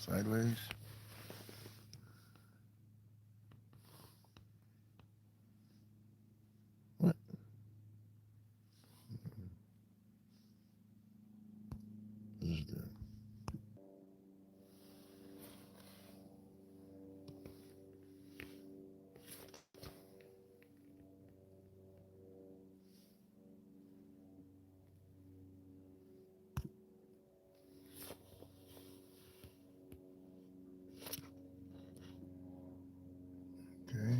Sideways. What? This is good. Okay.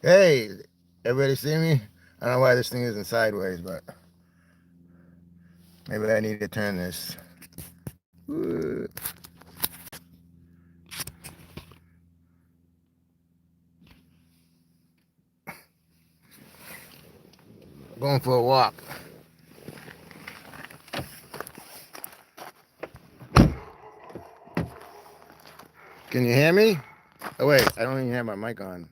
Hey, everybody see me? I don't know why this thing isn't sideways, but maybe I need to turn this. Going for a walk. Can you hear me? Oh wait, I don't even have my mic on.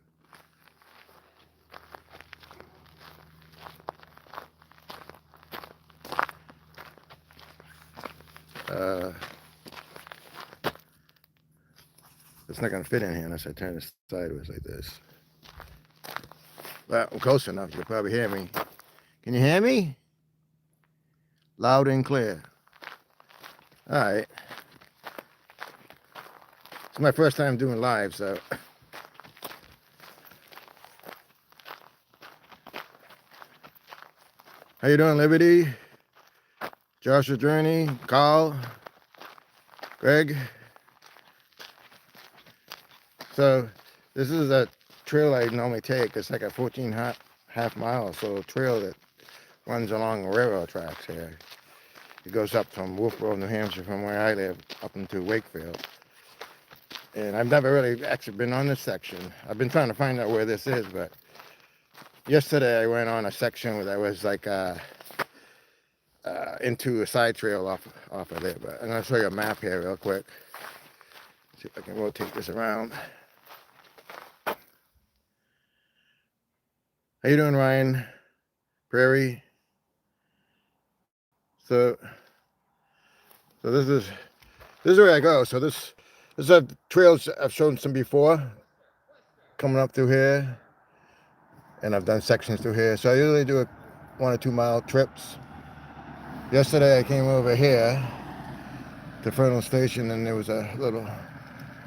It's not gonna fit in here unless I turn this sideways like this. But I'm close enough, you'll probably hear me. Can you hear me? Loud and clear. All right. It's my first time doing live, so. How you doing, Liberty? Joshua Journey, Carl, Greg. So this is a trail I normally take. It's like a 14 half mile or so trail that runs along railroad tracks here. It goes up from Wolfboro, New Hampshire, from where I live, up into Wakefield. And I've never really actually been on this section. I've been trying to find out where this is, but yesterday I went on a section that was like into a side trail off of there. But I'm gonna show you a map here real quick. See if I can rotate this around. How you doing, Ryan? Prairie. So this is where I go. So this is a trails I've shown some before, coming up through here, and I've done sections through here. So I usually do 1 or 2 mile trips. Yesterday I came over here to Fernal Station, and there was a little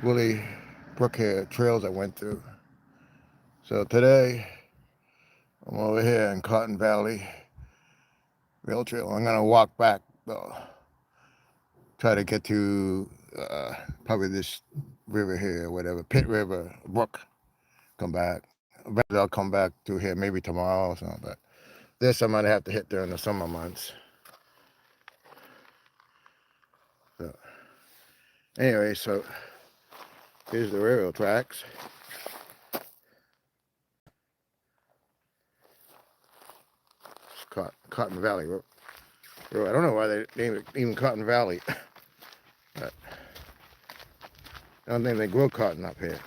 woolly brook here, trails I went through. So today I'm over here in Cotton Valley Rail Trail. I'm gonna walk back though. Try to get to probably this river here, whatever, Pit River, Brook. Come back. Eventually I'll come back through here maybe tomorrow or something. But this I'm gonna have to hit during the summer months. So anyway, so here's the railroad tracks. It's Cotton Valley Road. I don't know why they named it even Cotton Valley. But I don't think they grow cotton up here.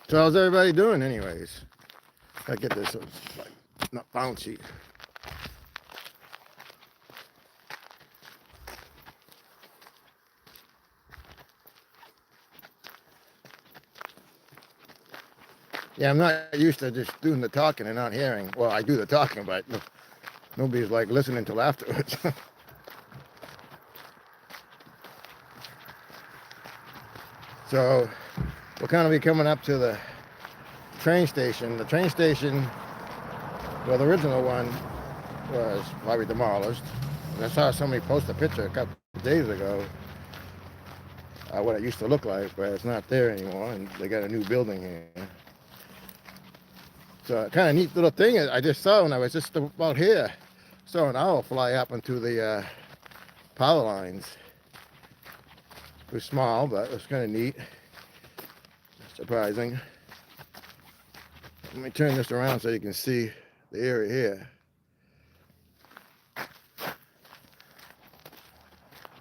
So how's everybody doing anyways? I get this like not bouncy. Yeah, I'm not used to just doing the talking and not hearing. Well, I do the talking, but nobody's like listening till afterwards. So we're kind of be coming up to the train station. The train station, well, the original one was probably demolished. And I saw somebody post a picture a couple of days ago what it used to look like, but it's not there anymore, and they got a new building here. So kind of neat little thing I just saw when I was just about here. Saw an owl fly up into the power lines. It was small, but it was kind of neat. Surprising. Let me turn this around so you can see the area here.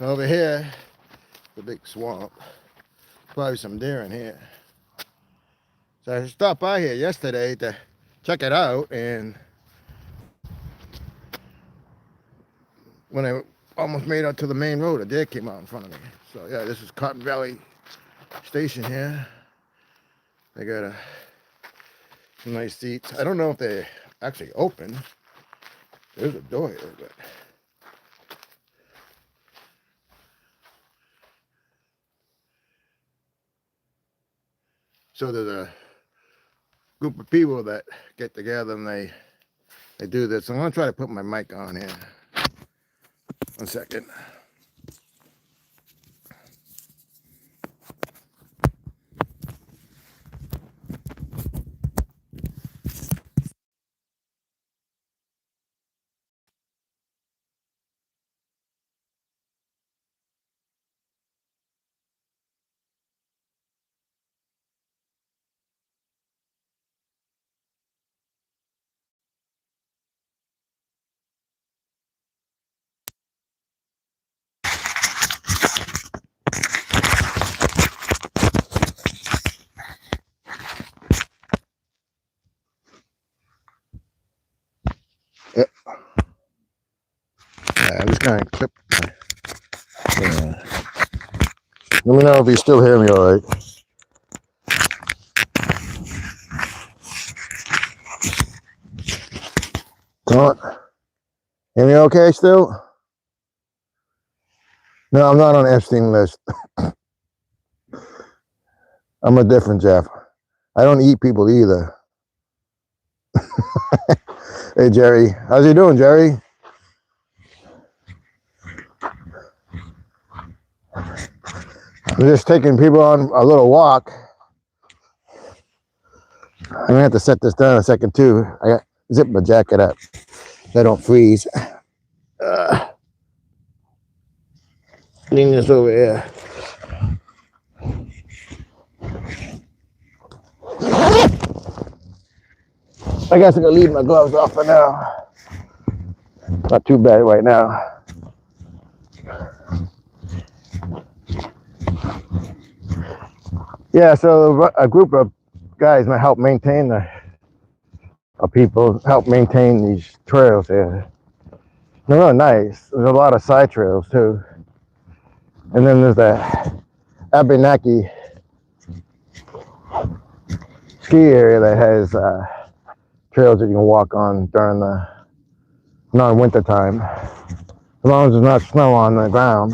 Over here, the big swamp. Probably some deer in here. So I stopped by here yesterday to check it out, and when I almost made it to the main road, a deer came out in front of me. So yeah, this is Cotton Valley Station here. They got some nice seats. I don't know if they're actually open. There's a door here, but so there's a group of people that get together and they do this. I'm gonna try to put my mic on here. 1 second. Yep. Yeah, I'm just gonna clip. Yeah. Let me know if you still hear me all right. Come on. Hear me okay still? No, I'm not on the Epstein list. I'm a different Jeff. I don't eat people either. Hey Jerry, how's you doing, Jerry? I'm just taking people on a little walk. I'm gonna have to set this down in a second too. I got zip my jacket up so I don't freeze. Lean this over here. I guess I can leave my gloves off for now. Not too bad right now. Yeah, so a group of guys might help maintain people help maintain these trails here. They're really nice. There's a lot of side trails too. And then there's the Abenaki ski area that has trails that you can walk on during the non-winter time, as long as there's not snow on the ground.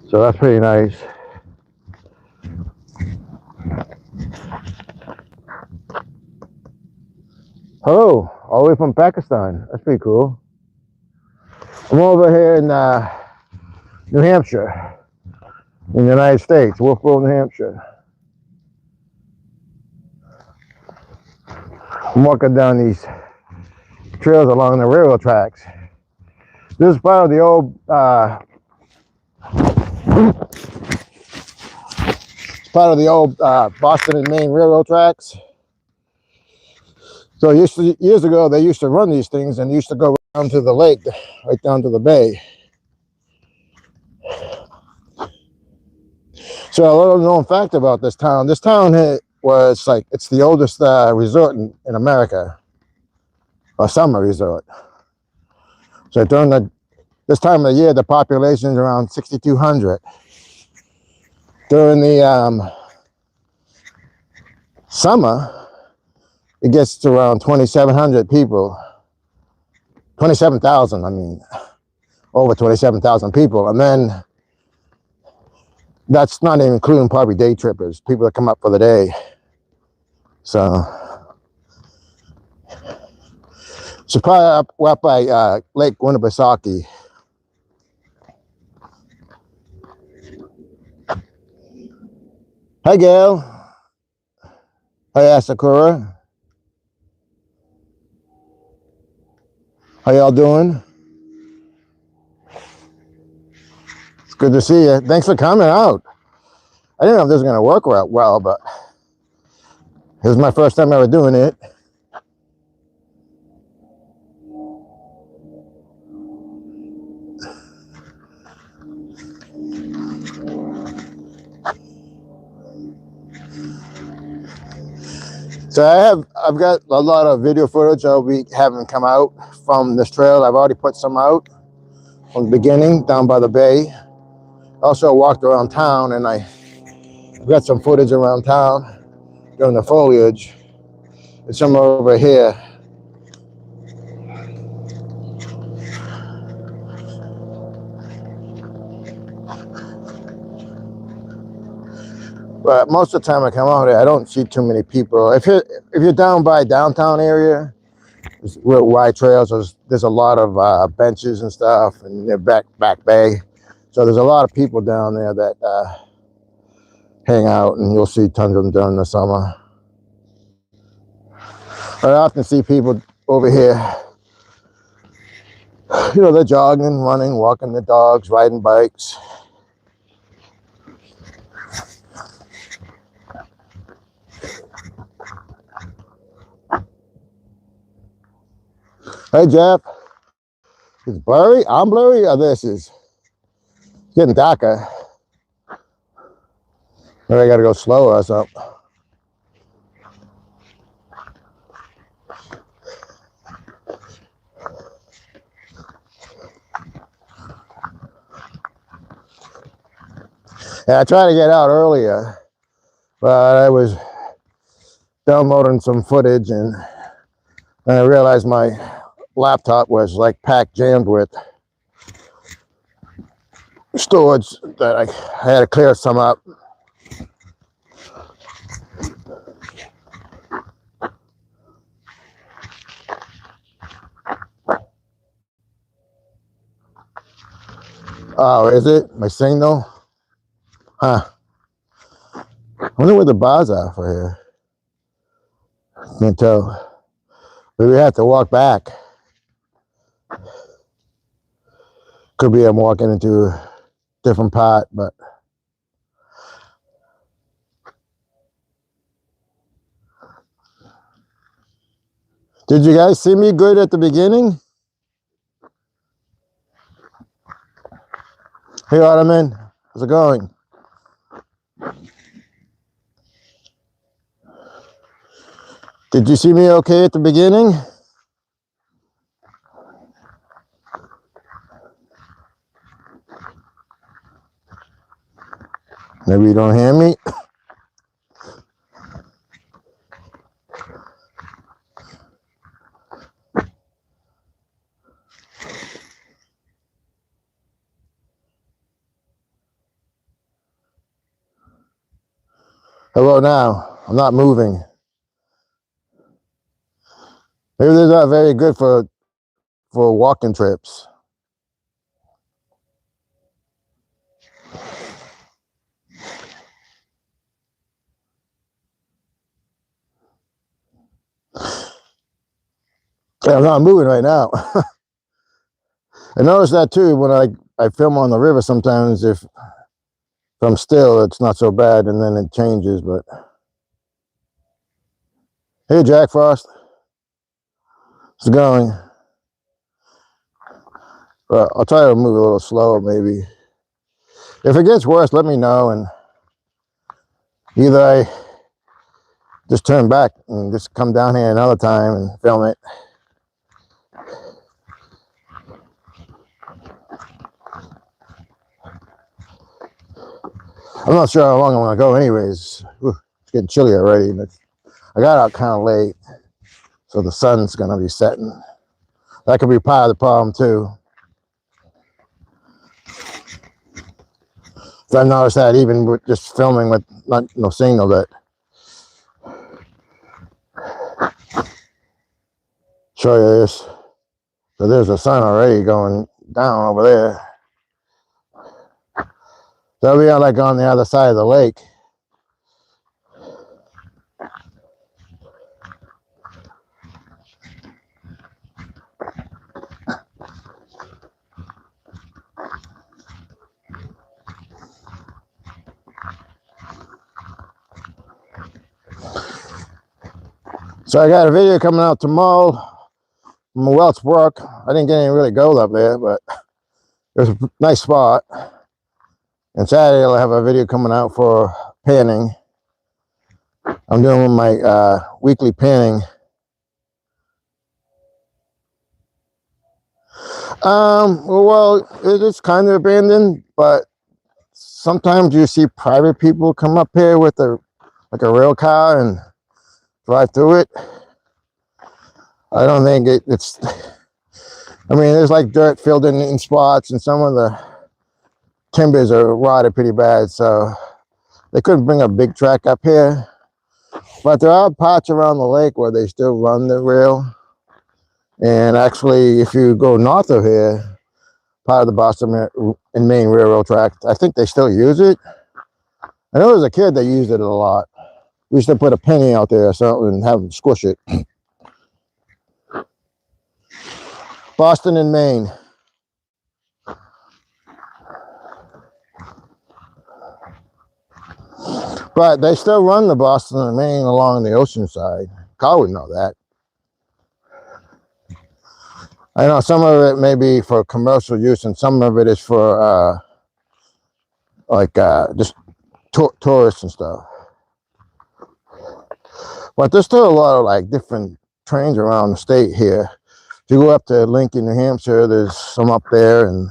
So that's pretty nice. Hello, all the way from Pakistan. That's pretty cool. I'm over here in New Hampshire, in the United States, Wolfboro, New Hampshire. I'm walking down these trails along the railroad tracks. This is part of the old Boston and Maine railroad tracks. So years ago, they used to run these things and used to go down to the lake, right down to the bay. So a little known fact about this town was like, it's the oldest resort in America, a summer resort. So during this time of the year, the population is around 6,200. During the summer, it gets to around 2,700 people. 27,000, I mean, over 27,000 people. And then that's not even including probably day trippers, people that come up for the day. So probably up by Lake Winnipesaukee. Hi, Gail. Hi, Asakura. How y'all doing? It's good to see you. Thanks for coming out. I didn't know if this was going to work well, but it was my first time ever doing it. So I've got a lot of video footage I'll be having come out from this trail. I've already put some out from the beginning down by the bay. Also walked around town, and I've got some footage around town during the foliage. And some over here. But most of the time I come out here, I don't see too many people. If you're down by downtown area, real wide trails, there's a lot of benches and stuff, and they're back bay. So there's a lot of people down there that hang out, and you'll see tons of them during the summer. I often see people over here, you know, they're jogging, running, walking their dogs, riding bikes. Hey, Jeff. It's blurry? I'm blurry? Oh, this is getting darker. Maybe I gotta go slower or something. Yeah, I tried to get out earlier, but I was downloading some footage, and I realized my laptop was like packed jammed with storage that I had to clear some up. Oh, is it? My signal? Huh. I wonder where the bars are for here. Can't tell. Maybe we have to walk back. Could be I'm walking into a different part, but did you guys see me good at the beginning? Hey, Ottoman, how's it going? Did you see me okay at the beginning? Maybe you don't hear me. Hello now. I'm not moving. Maybe they're not very good for walking trips. Yeah, I'm not moving right now. I noticed that too when I film on the river sometimes. If I'm still, it's not so bad, and then it changes. But hey, Jack Frost, how's it going? Well, I'll try to move a little slower, maybe. If it gets worse, let me know, and either I just turn back and just come down here another time and film it. I'm not sure how long I'm gonna go anyways. It's getting chilly already. I got out kind of late, so the sun's gonna be setting. That could be part of the problem too. So I've noticed that even with just filming with no signal, that show you this. So there's the sun already going down over there. So we are like on the other side of the lake. So I got a video coming out tomorrow from Welch Brook. I didn't get any really gold up there, but there's a nice spot. And Saturday I'll have a video coming out for panning. I'm doing my weekly panning. Well, it is kind of abandoned, but sometimes you see private people come up here with like a rail car and drive through it. I don't think it's. I mean, there's like dirt filled in spots, and some of the timbers are rotted pretty bad, so they couldn't bring a big track up here. But there are parts around the lake where they still run the rail. And actually, if you go north of here, part of the Boston and Maine Railroad track, I think they still use it. I know as a kid they used it a lot. We used to put a penny out there or something and have them squish it. Boston and Maine. But they still run the Boston and Maine along the ocean side. Carl would know that. I know some of it may be for commercial use and some of it is for just tourists and stuff. But there's still a lot of like different trains around the state here. If you go up to Lincoln, New Hampshire, there's some up there, and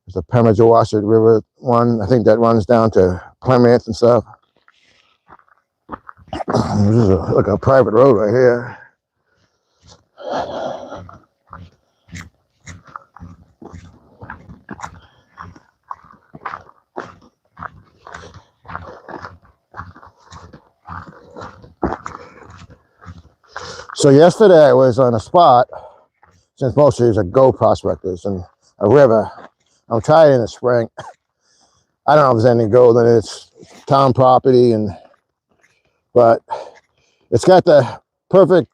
there's the Pemigewasset River one. I think that runs down to Plymouth and stuff. This is like a private road right here. So yesterday I was on a spot, since most of these are gold prospectors, and a river. I'm trying in the spring. I don't know if there's any gold in it. It's town property, but it's got the perfect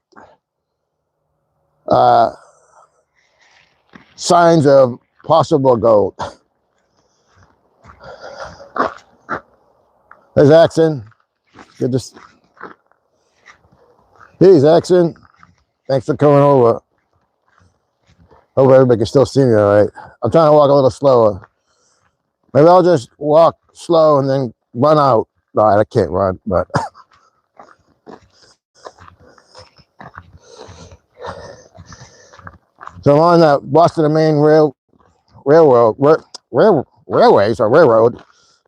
signs of possible gold. There's Axon. Good to He's Axon. Thanks for coming over. Hope everybody can still see me all right. I'm trying to walk a little slower. Maybe I'll just walk slow and then run out. No, I can't run, but so I'm on the Boston and Maine railroad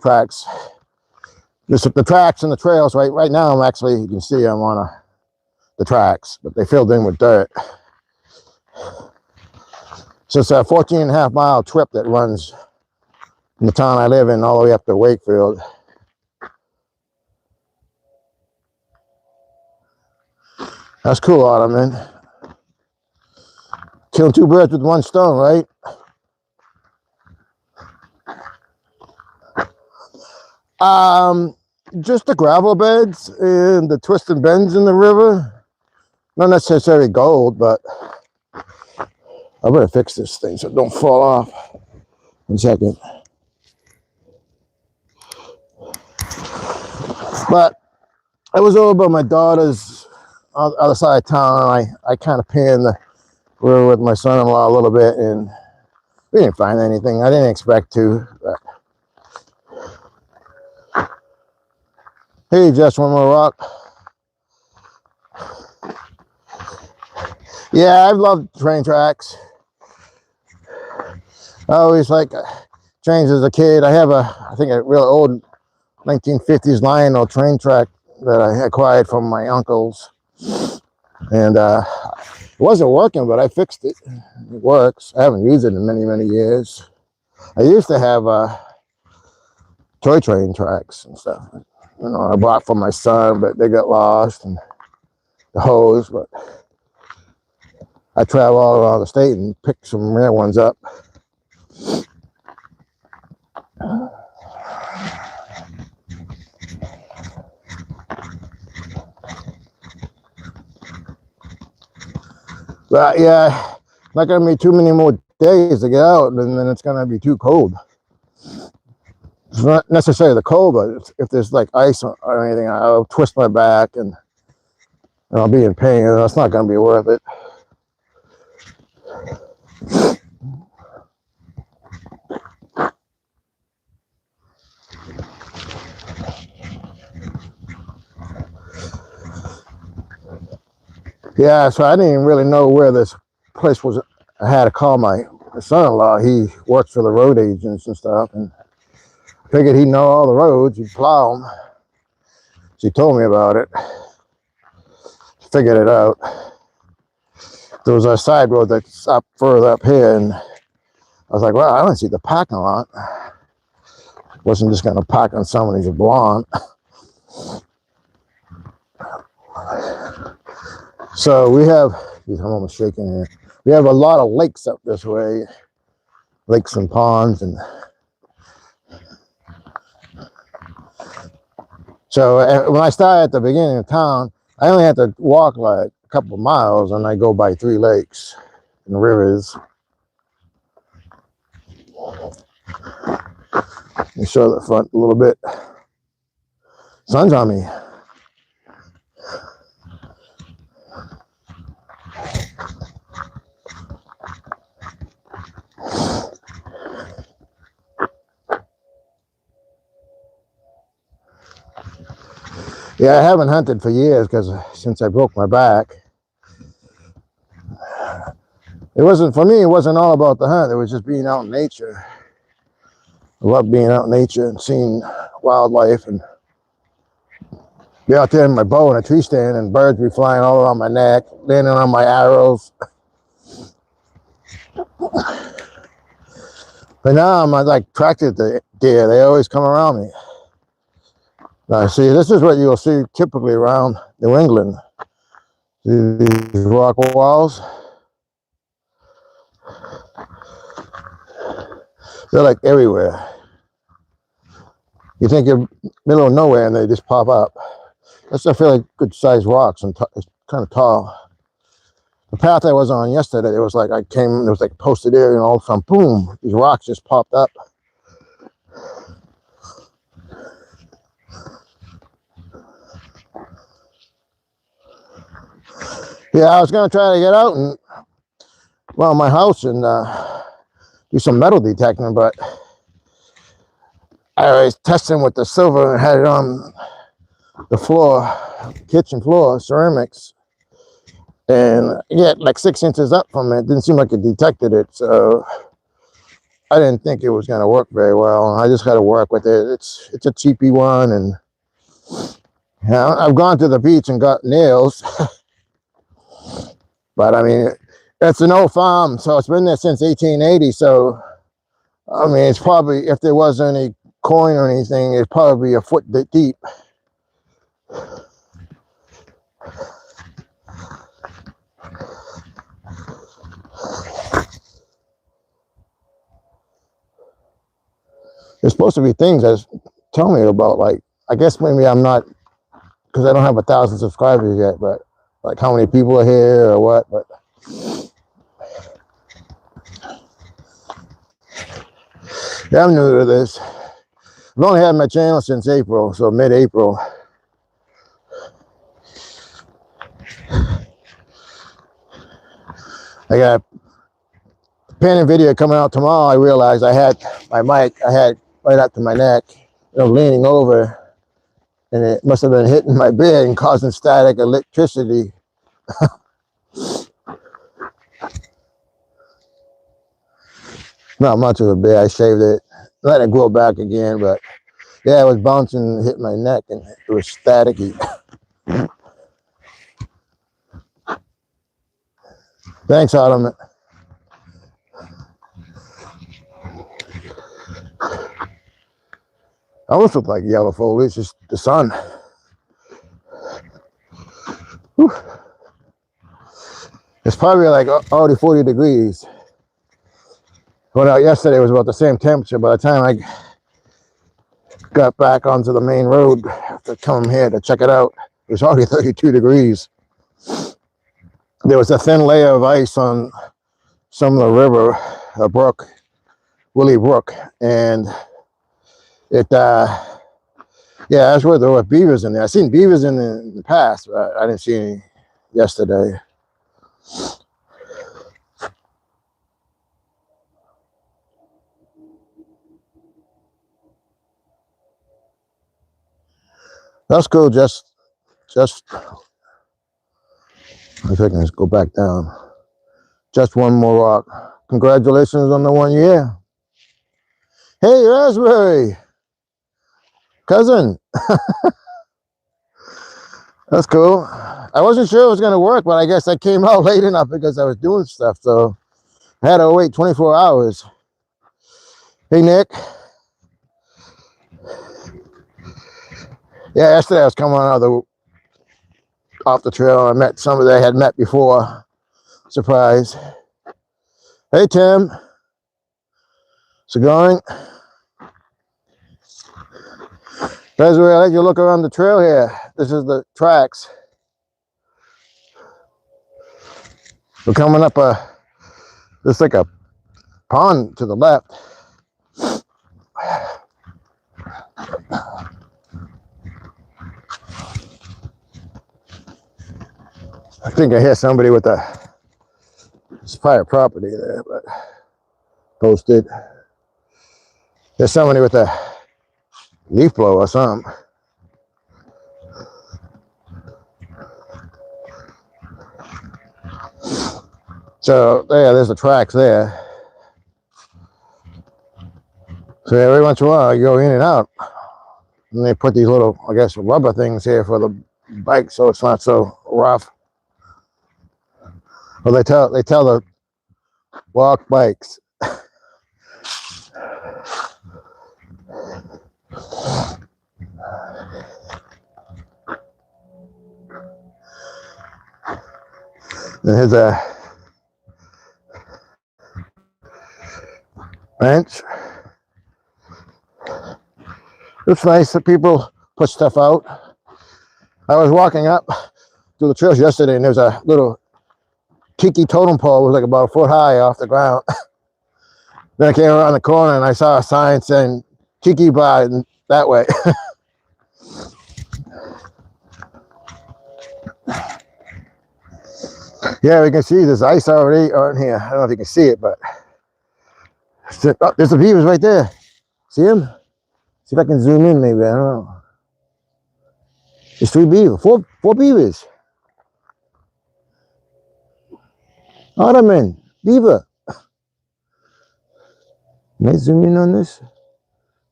tracks. Just the tracks and the trails. Right now, I'm actually, you can see I'm on the tracks, but they filled in with dirt. So it's a 14.5-mile trip that runs from the town I live in all the way up to Wakefield. That's cool, Autumn, man. Killing two birds with one stone, right? Just the gravel beds and the twists and bends in the river. Not necessarily gold, but I better fix this thing so it don't fall off. 1 second. But I was over by my daughter's other side of town, and I kind of panned the river with my son-in-law a little bit, and we didn't find anything. I didn't expect to. But... Hey, just one more rock. Yeah, I've loved train tracks. I always liked trains as a kid. I have I think a real old 1950s Lionel train track that I acquired from my uncles. And it wasn't working, but I fixed it. It works. I haven't used it in many, many years. I used to have toy train tracks and stuff. You know, I bought for my son, but they got lost and the hose. But I travel all around the state and pick some rare ones up. But yeah, not gonna be too many more days to get out, and then it's gonna be too cold. It's not necessarily the cold, but if there's like ice or anything, I'll twist my back and I'll be in pain, and it's not gonna be worth it. Yeah, so I didn't even really know where this place was. I had to call my son-in-law. He works for the road agents and stuff, and figured he'd know all the roads. He'd plow them. So he told me about it. Figured it out. There was a side road that's up further up here, and I was like, well, I don't see the parking lot. Wasn't just going to park on somebody's lawn. So we have, geez, I'm almost shaking here. We have a lot of lakes up this way, lakes and ponds. And so when I started at the beginning of town, I only had to walk like a couple of miles, and I go by 3 lakes and rivers. Let me show the front a little bit. Sun's on me. Yeah, I haven't hunted for years because since I broke my back. It wasn't, for me, it wasn't all about the hunt. It was just being out in nature. I love being out in nature and seeing wildlife and be out there in my bow in a tree stand and birds be flying all around my neck, landing on my arrows. But now I'm like attracted to deer. They always come around me. Now, see, this is what you'll see typically around New England. See these rock walls? They're like everywhere. You think you're middle of nowhere and they just pop up. That's a fairly good sized rocks and it's kind of tall. The path I was on yesterday, it was like I came, it was like posted area and all of a sudden, boom, these rocks just popped up. Yeah, I was going to try to get out and, well, my house and do some metal detecting, but I was testing with the silver and had it on the floor, kitchen floor, ceramics, and get like 6 inches up from it. It didn't seem like it detected it, so I didn't think it was going to work very well. I just got to work with it. It's a cheapy one, and yeah, I've gone to the beach and got nails, but I mean, it's an old farm, so it's been there since 1880. So I mean, it's probably, if there was any coin or anything, it's probably a foot deep. There's supposed to be things that tell me about, like, I guess maybe I'm not, because I don't have 1,000 subscribers yet, but like how many people are here or what. But yeah, I'm new to this. I've only had my channel since April, so mid-April. I got a painting video coming out tomorrow. I realized I had my mic, I had right up to my neck, leaning over, and it must have been hitting my bed and causing static electricity. Not much of a bit. I shaved it, let it grow back again, but yeah, it was bouncing and hit my neck, and it was staticky. Thanks, Autumn. I almost look like yellow foliage. It's just the sun. Whew. It's probably like already 40 degrees. Went out yesterday, it was about the same temperature. By the time I got back onto the main road to come here to check it out, it was already 32 degrees. There was a thin layer of ice on some of the river, a brook, Willie Brook, and it, yeah, that's where there were beavers in there. I've seen beavers in the past, but I didn't see any yesterday. That's cool. Just If I can just go back down. Just one more rock. Congratulations on the 1 year. Hey, Raspberry, cousin. That's cool. I wasn't sure it was going to work, but I guess I came out late enough because I was doing stuff, so I had to wait 24 hours. Hey, Nick. Yeah, yesterday I was coming out of off the trail. I met somebody I had met before. Surprise. Hey, Tim. So going? That's where I let you look around the trail here. This is the tracks. We're coming up there's like a pond to the left. I think I hear somebody with it's private property there, but posted. There's somebody with a leaf blower or something. So there's the tracks there. So every once in a while you go in and out. And they put these little, I guess, rubber things here for the bike so it's not so rough. Well, they tell the walk bikes. And here's a bench. It's nice that people put stuff out. I was walking up through the trails yesterday and there's a little tiki totem pole. It was like about a foot high off the ground. Then I came around the corner and I saw a sign saying tiki bar that way. Yeah, we can see there's ice already on here. I don't know if you can see it, but there's the beavers right there. See them? See if I can zoom in maybe. I don't know. There's 3 beavers, four beavers. Ottoman, beaver. Can I zoom in on this?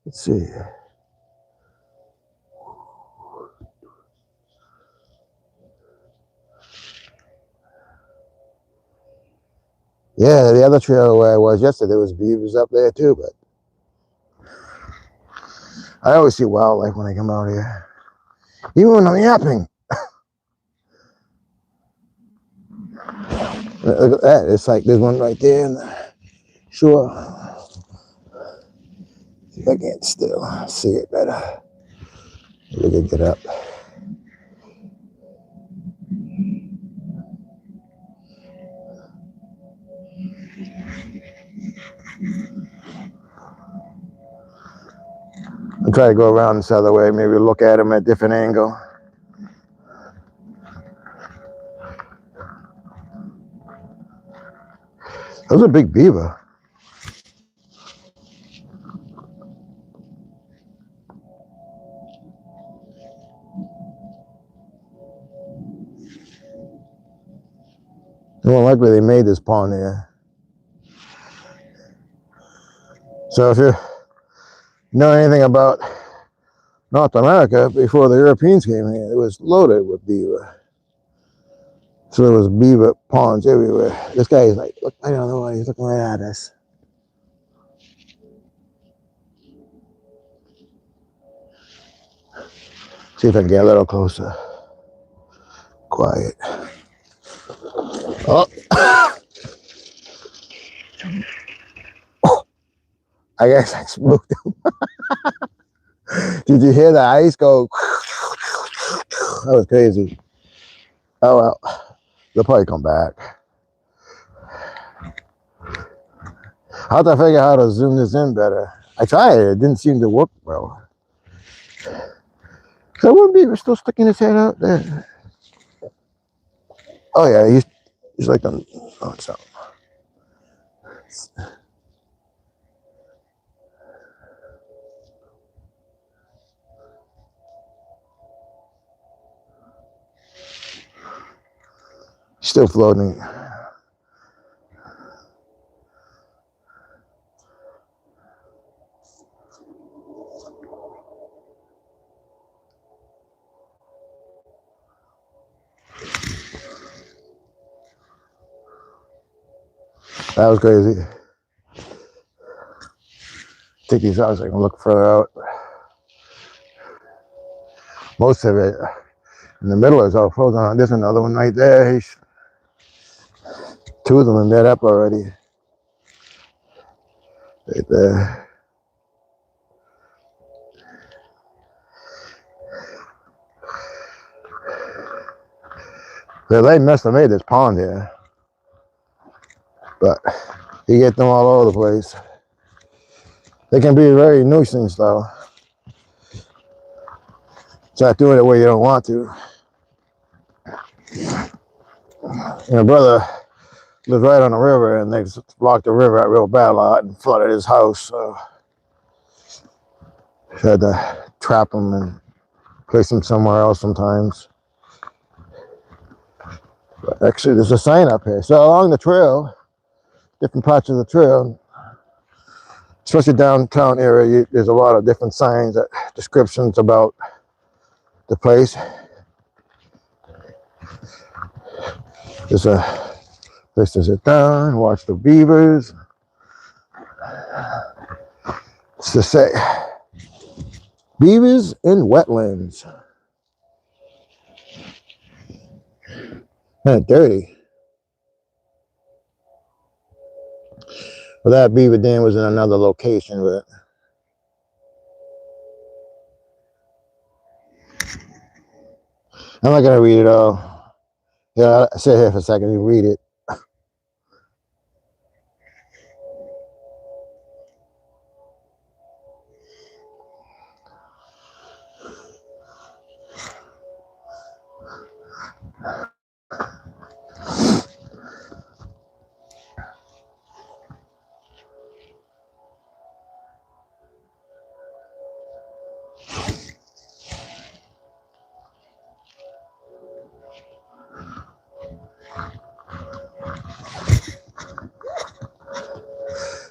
Let's see. Yeah, the other trail where I was yesterday, there was beavers up there too, but I always see wildlife when I come out here. Even when I'm yapping. Look at that. It's like there's one right there in the shore. See if I can't still see it better. Maybe I can get up. I'll try to go around this other way, maybe look at them at a different angle. Those are big beaver. More likely they made this pond here. So if you know anything about North America, before the Europeans came here, it was loaded with beaver. So there was beaver ponds everywhere. This guy is like, look, I don't know why he's looking right at us. See if I can get a little closer. Quiet. Oh. Oh. I guess I spooked him. Did you hear the ice go? That was crazy. Oh well, they'll probably come back. I have to figure out how to zoom this in better. I tried it, it didn't seem to work well. So one beaver still sticking his head out there. Oh yeah, he's like on something. Still floating. That was crazy. Take these out so I can look further out. Most of it in the middle is all frozen. There's another one right there. Two of them are dead up already. Right there. They must have made this pond here. But you get them all over the place. They can be very nuisance though. Start doing it where you don't want to. My brother lives right on the river, and they blocked the river out real bad a lot and flooded his house. So had to trap him and place him somewhere else sometimes. But actually, there's a sign up here. So along the trail, different parts of the trail, especially downtown area, there's a lot of different signs, descriptions about the place. There's a place to sit down, watch the beavers. It's to say, beavers in wetlands. Kind of dirty. Well, that beaver dam was in another location, but I'm not gonna read it all. Yeah, I'll sit here for a second and read it.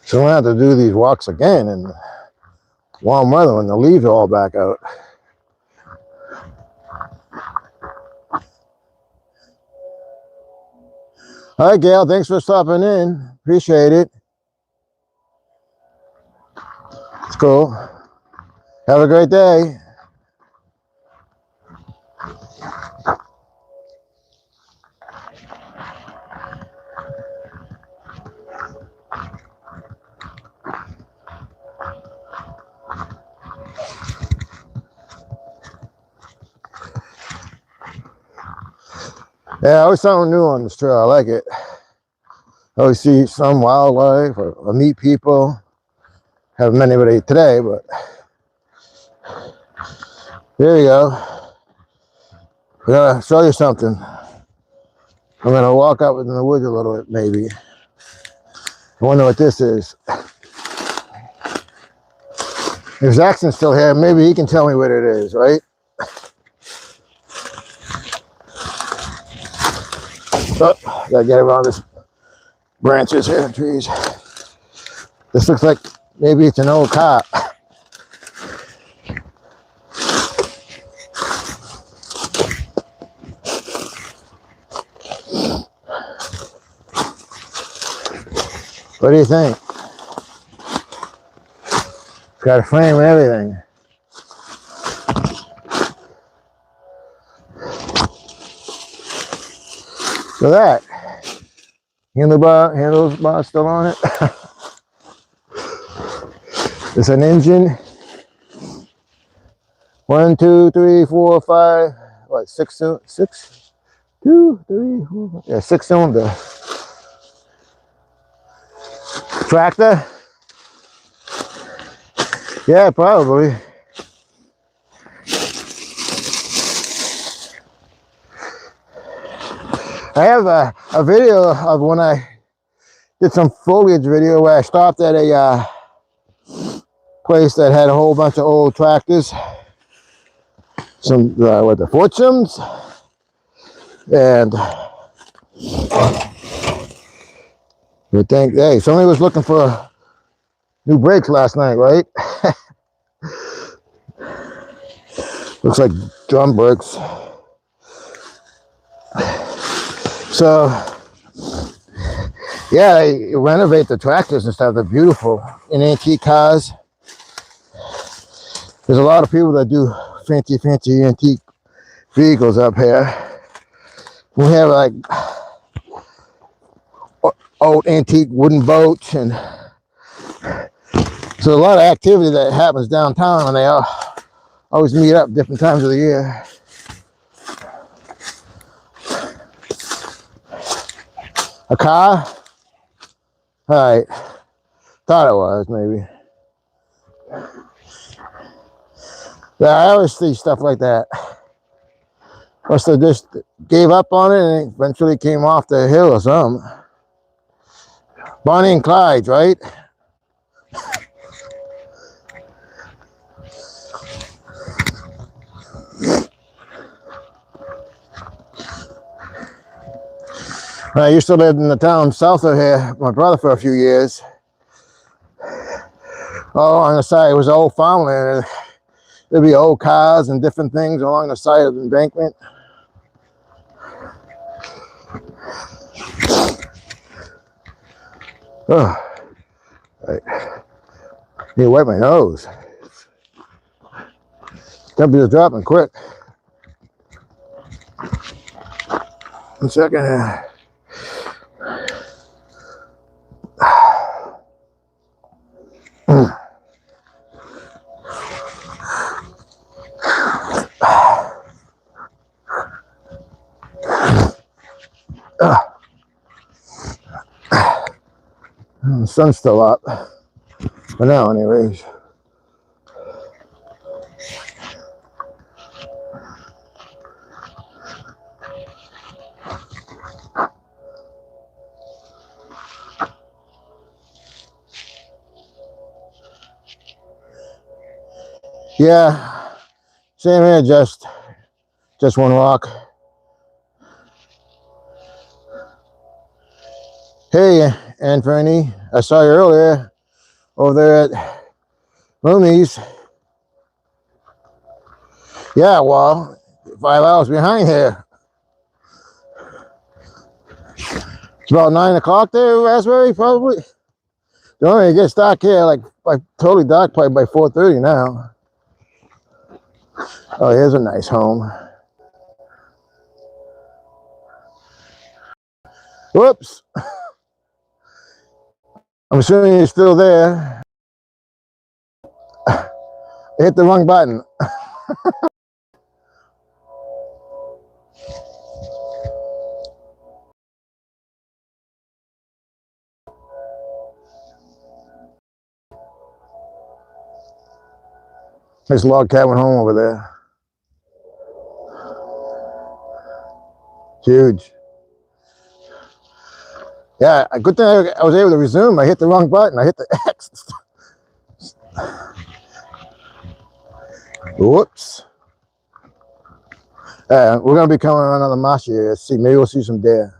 So I have to do these walks again in warm weather when the leaves are all back out. All right, Gail, thanks for stopping in. Appreciate it. It's cool. Have a great day. Yeah, always something new on this trail. I like it. I always see some wildlife or meet people. Haven't met anybody today, but here you go. I'm gonna show you something. I'm gonna walk out in the woods a little bit, maybe. I wonder what this is. If Jackson's still here, maybe he can tell me what it is, right? Oh, gotta get around this branches here, trees. This looks like maybe it's an old car. What do you think? It's got a frame and everything. So that handlebar still on it. It's an engine. 1, 2, 3, 4, 5. What? 6, 2, 3, 4. Yeah, 6-cylinder tractor. Yeah, probably. I have a video of when I did some foliage video where I stopped at a place that had a whole bunch of old tractors, some with the Fortunes, and You think, hey, somebody was looking for new brakes last night, right? Looks like drum brakes. So, yeah, they renovate the tractors and stuff. They're beautiful. And antique cars. There's a lot of people that do fancy antique vehicles up here. We have like old antique wooden boats, and so a lot of activity that happens downtown, and they always meet up different times of the year. A car? All right. Thought it was, maybe. Yeah, I always see stuff like that. Must have just gave up on it and eventually came off the hill or something. Bonnie and Clyde, right? I used to live in the town south of here, my brother, for a few years. Oh, on the side, it was old farmland. There'd be old cars and different things along the side of the embankment. Oh, right. Need to wipe my nose. Temperature's dropping quick. 1 second. The sun's still up. For now, anyways. Yeah, same here, just one walk. Hey, Anthony, I saw you earlier over there at Mooney's. Yeah, well, 5 hours behind here. It's about 9 o'clock there, Raspberry, probably. Don't really get dark here, like totally dark, probably by 4:30 now. Oh, here's a nice home. Whoops. I'm assuming you're still there. I hit the wrong button. Nice log cabin home over there. Huge. Yeah, a good thing I was able to resume. I hit the wrong button. I hit the X. Whoops. We're going to be coming around on the marshes here. See, maybe we'll see some deer.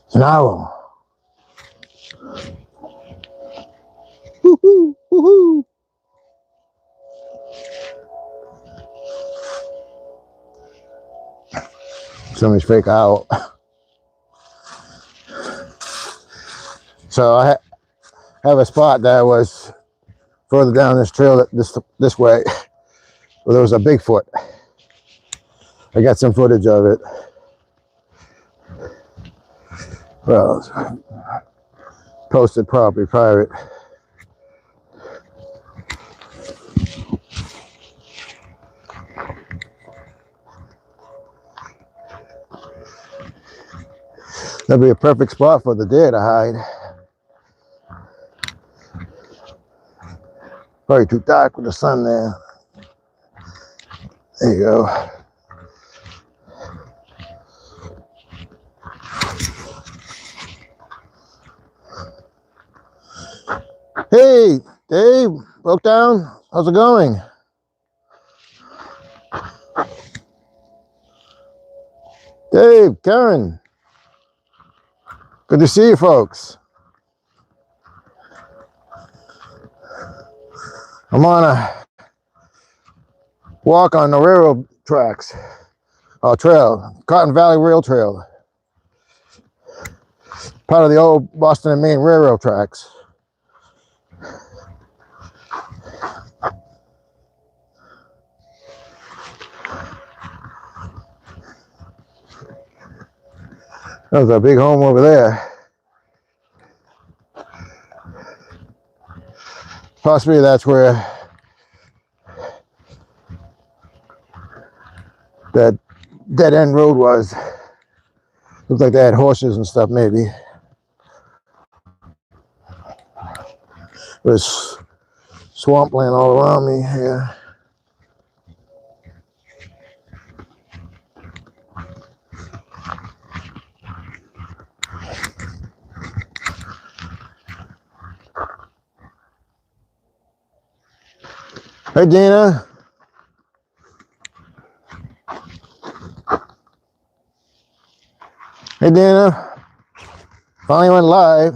It's an owl. Woohoo! Woohoo! Somebody's fake owl. So I have a spot that was further down this trail this way where there was a Bigfoot. I got some footage of it. Well, posted probably private. That'd be a perfect spot for the deer to hide. Probably too dark with the sun there. There you go. Hey, Dave, broke down. How's it going? Dave, Karen, good to see you folks. I'm on a walk on the railroad tracks, trail, Cotton Valley Rail Trail, part of the old Boston and Maine railroad tracks. There's a big home over there. Possibly that's where that dead end road was. Looks like they had horses and stuff, maybe. There's swampland all around me here. Hey, Dina. Hey, Dina. Finally went live.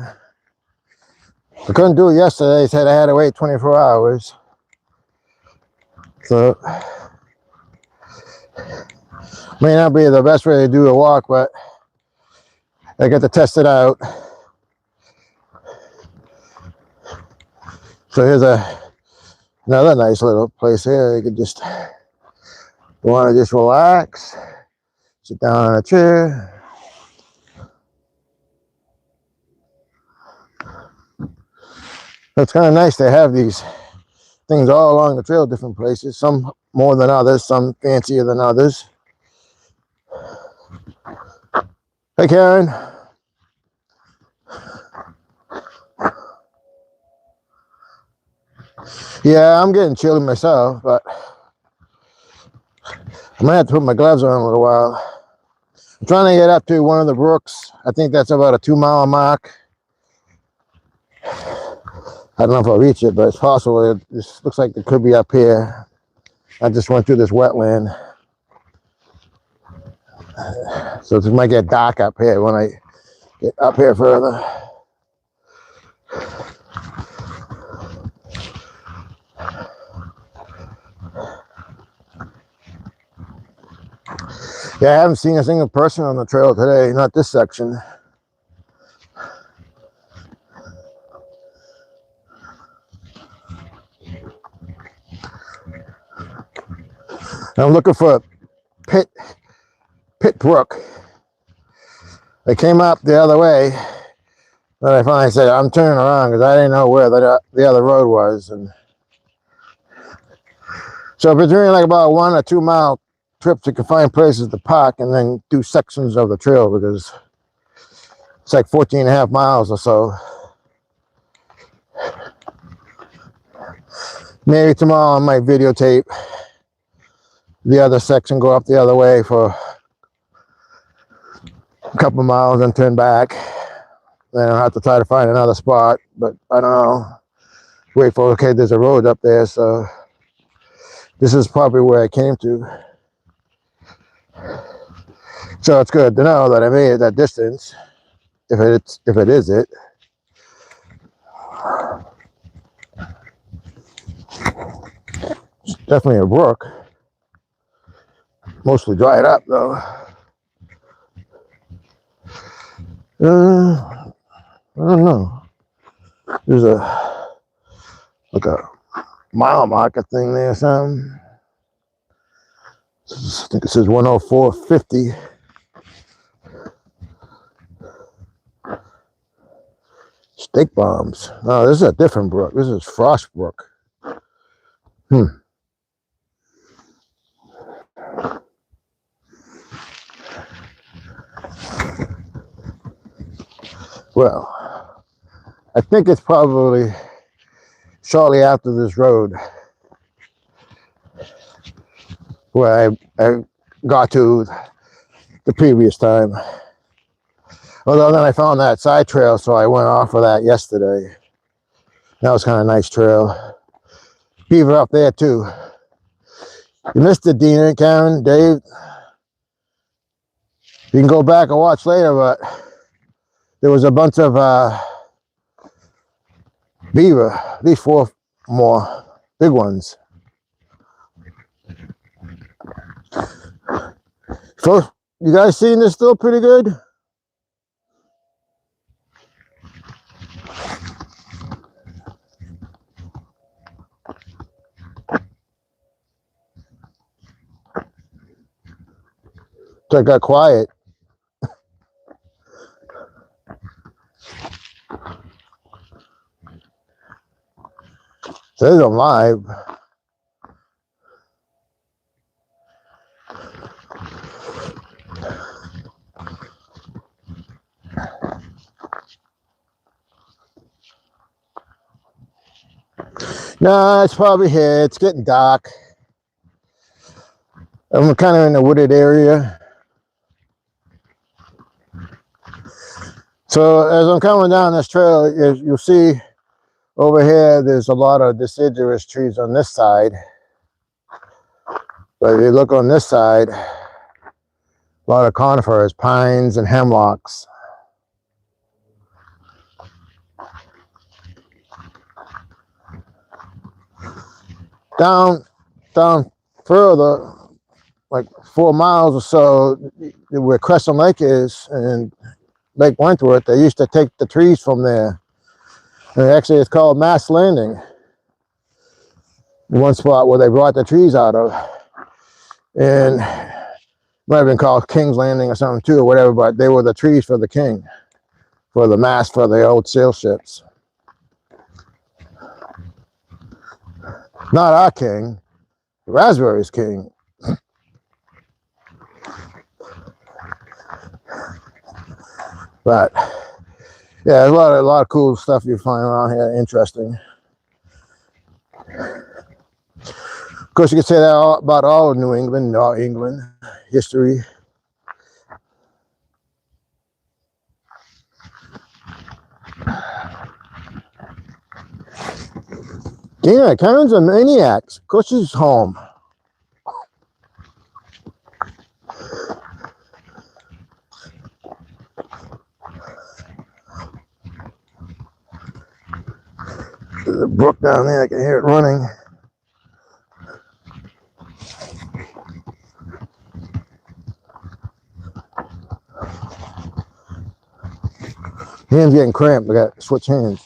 I couldn't do it yesterday. They said I had to wait 24 hours. So, may not be the best way to do a walk, but I got to test it out. So here's another nice little place here. You could just, you want to just relax, sit down on a chair. It's kind of nice to have these things all along the trail, different places, some more than others, some fancier than others. Hey, Karen. Yeah, I'm getting chilly myself, but I'm gonna have to put my gloves on in a little while. I'm trying to get up to one of the brooks. I think that's about a 2-mile mark. I don't know if I'll reach it, but it's possible. This looks like it could be up here. I just went through this wetland. So it might get dark up here when I get up here further. Yeah, I haven't seen a single person on the trail today, not this section. I'm looking for Pit Brook. They came up the other way, but I finally said, I'm turning around because I didn't know where the other road was. And so if you're doing like about 1 or 2 mile trips, you can find places to park and then do sections of the trail because it's like 14 and a half miles or so. Maybe tomorrow I might videotape the other section, go up the other way for a couple of miles and turn back. Then I'll have to try to find another spot, but I don't know. Wait for, okay, there's a road up there, so this is probably where I came to. So it's good to know that I made it that distance, if it is it. It's definitely a brook. Mostly dried up though. I don't know. There's like a mile marker thing there or something. I think it says 104.50. Steak bombs. No, this is a different brook. This is Frost Brook. Well, I think it's probably shortly after this road where I got to the previous time. Although then I found that side trail, so I went off of that yesterday. That was kind of a nice trail. Beaver up there too. You missed it, Dina, Karen, Dave. You can go back and watch later, but there was a bunch of beaver, at least 4 more big ones. So, you guys seeing this still pretty good? So it got quiet. Says I'm live. No, it's probably here. It's getting dark. I'm kind of in a wooded area. So as I'm coming down this trail, you'll see over here, there's a lot of deciduous trees on this side. But if you look on this side, a lot of conifers, pines and hemlocks. Down further, like 4 miles or so, where Crescent Lake is and Lake Wentworth, they used to take the trees from there. And actually, it's called Mass Landing. One spot where they brought the trees out of. And might have been called King's Landing or something too, or whatever, but they were the trees for the king, for the mast for the old sail ships. Not our king, Raspberry's king. But yeah, a lot of cool stuff you find around here, interesting. Of course, you could say that about all of New England, all England history. Yeah, Karen's a maniac. Of course, she's home. There's a brook down there. I can hear it running. Hands getting cramped. I got to switch hands.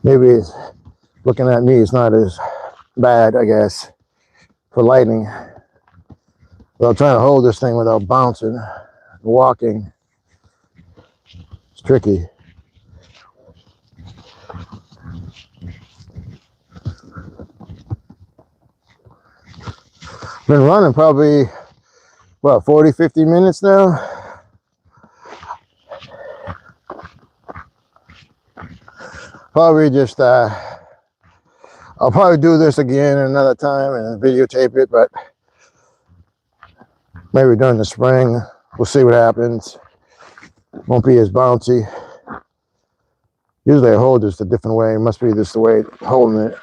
Maybe it's looking at me. It's not as bad, I guess, for lightning. But I'm trying to hold this thing without bouncing, walking. It's tricky. Been running probably, what, 40, 50 minutes now? Probably just, I'll probably do this again another time and videotape it, but maybe during the spring, we'll see what happens. Won't be as bouncy. Usually I hold this a different way. It must be just the way holding it.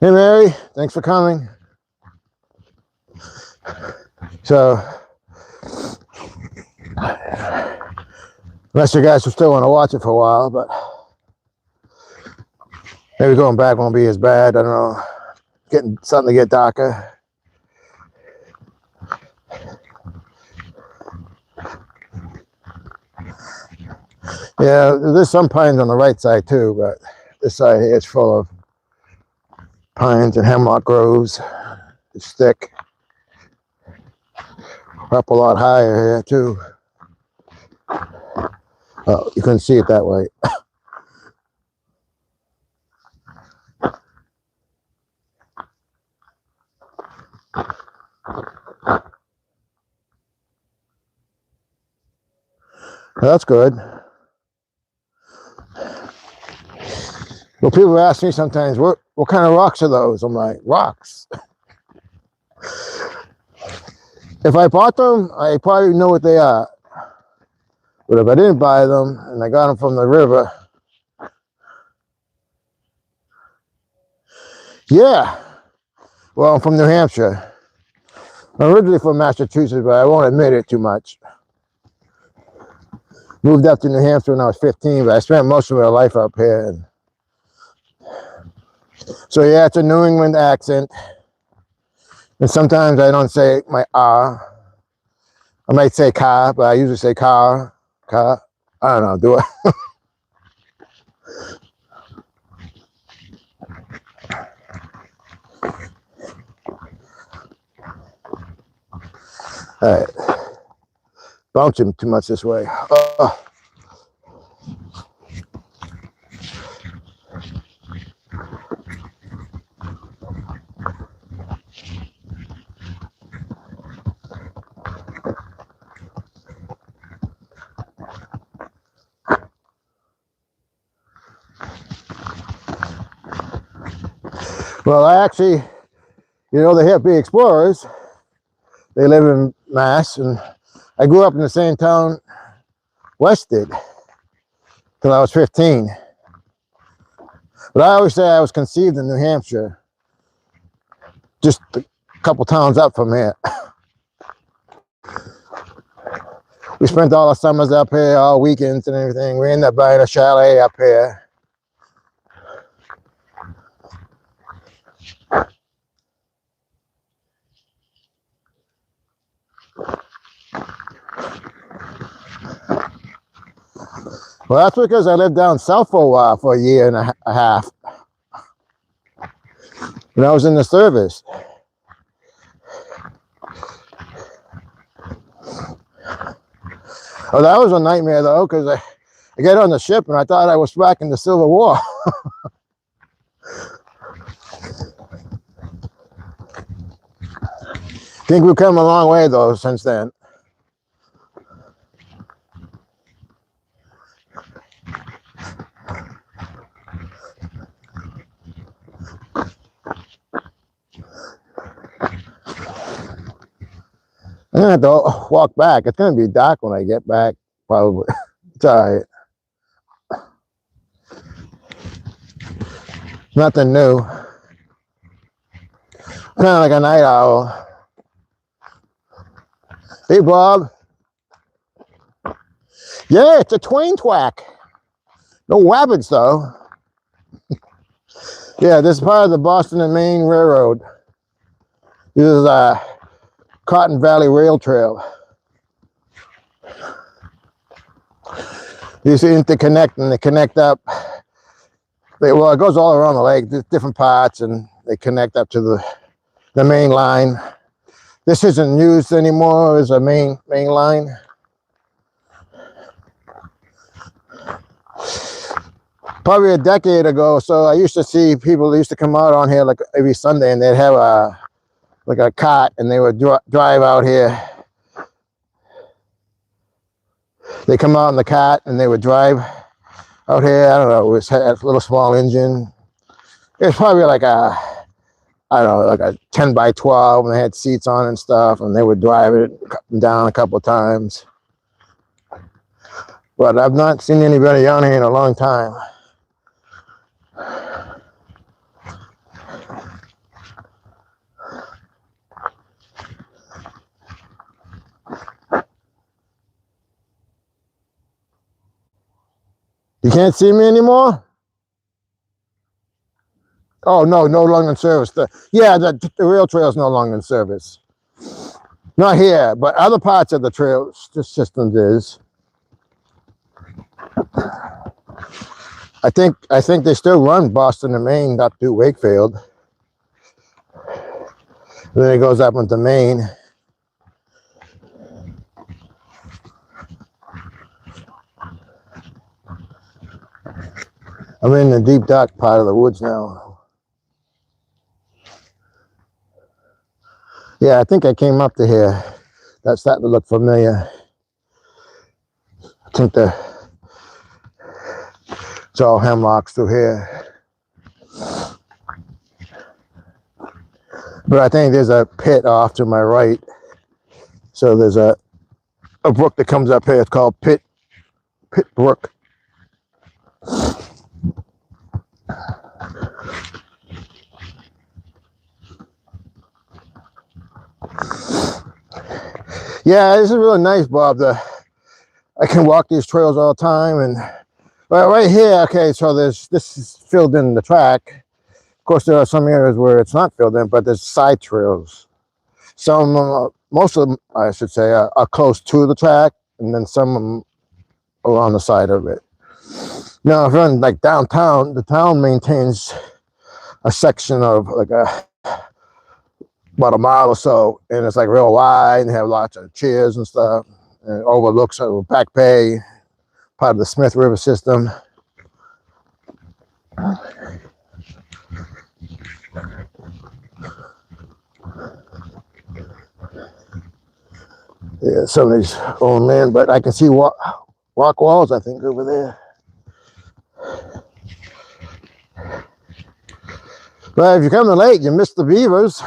Hey Mary, thanks for coming. So, unless you guys will still want to watch it for a while, but maybe going back won't be as bad. I don't know. Getting something to get darker. Yeah, there's some pines on the right side too, but this side here is full of pines and hemlock groves. It's thick. Up a lot higher here too. Oh, you couldn't see it that way. That's good. Well, people ask me sometimes, what kind of rocks are those? I'm like, rocks. If I bought them, I probably know what they are. But if I didn't buy them and I got them from the river, yeah. Well, I'm from New Hampshire. I'm originally from Massachusetts, but I won't admit it too much. Moved up to New Hampshire when I was 15, but I spent most of my life up here. So yeah, it's a New England accent. And sometimes I don't say my R. I might say car, but I usually say car. Car. I don't know, do I? All right. Bouncing too much this way. Well, I actually, you know, the hippie explorers, they live in Mass, and I grew up in the same town West did till I was 15. But I always say I was conceived in New Hampshire, just a couple towns up from here. We spent all our summers up here, all weekends and everything. We ended up buying a chalet up here. Well, that's because I lived down south for a while, for a year and a half. When I was in the service. Oh, that was a nightmare though, because I got on the ship and I thought I was back in the Civil War. I think we've come a long way though since then. I'm gonna have to walk back. It's gonna be dark when I get back, probably. It's all right. Nothing new. Kind of like a night owl. Hey, Bob. Yeah, it's a twain twack. No rabbits though. Yeah, this is part of the Boston and Maine Railroad. This is a Cotton Valley Rail Trail. You see, they connect and they connect up. Well, it goes all around the lake, different parts, and they connect up to the main line. This isn't used anymore as a main line. Probably a decade ago, so I used to see people used to come out on here like every Sunday, and they'd have a cart, and they would drive out here. They come out in the cart, and they would drive out here. I don't know, it had a little small engine. It was probably like I don't know, like a 10 by 12, and they had seats on and stuff, and they would drive it down a couple of times. But I've not seen anybody on here in a long time. You can't see me anymore? Oh, no longer in service. The rail trail is no longer in service. Not here, but other parts of the trail system is. I think they still run Boston to Maine up to Wakefield. And then it goes up into Maine. I'm in the deep dark part of the woods now. Yeah, I think I came up to here. That's starting to look familiar. I think it's all hemlocks through here. But I think there's a pit off to my right. So there's a brook that comes up here. It's called Pit Brook. Yeah, this is really nice, Bob. I can walk these trails all the time, and right here, okay, so this is filled in the track. Of course, there are some areas where it's not filled in, but there's side trails. Some, most of them, I should say, are close to the track, and then some of them are on the side of it. Now, if you're in like downtown, the town maintains a section of like about a mile or so, and it's like real wide, and they have lots of chairs and stuff, and it overlooks Back Bay, part of the Smith River system. Yeah, some of these old men, but I can see rock walls, I think, over there. But if you come to the lake, you miss the beavers,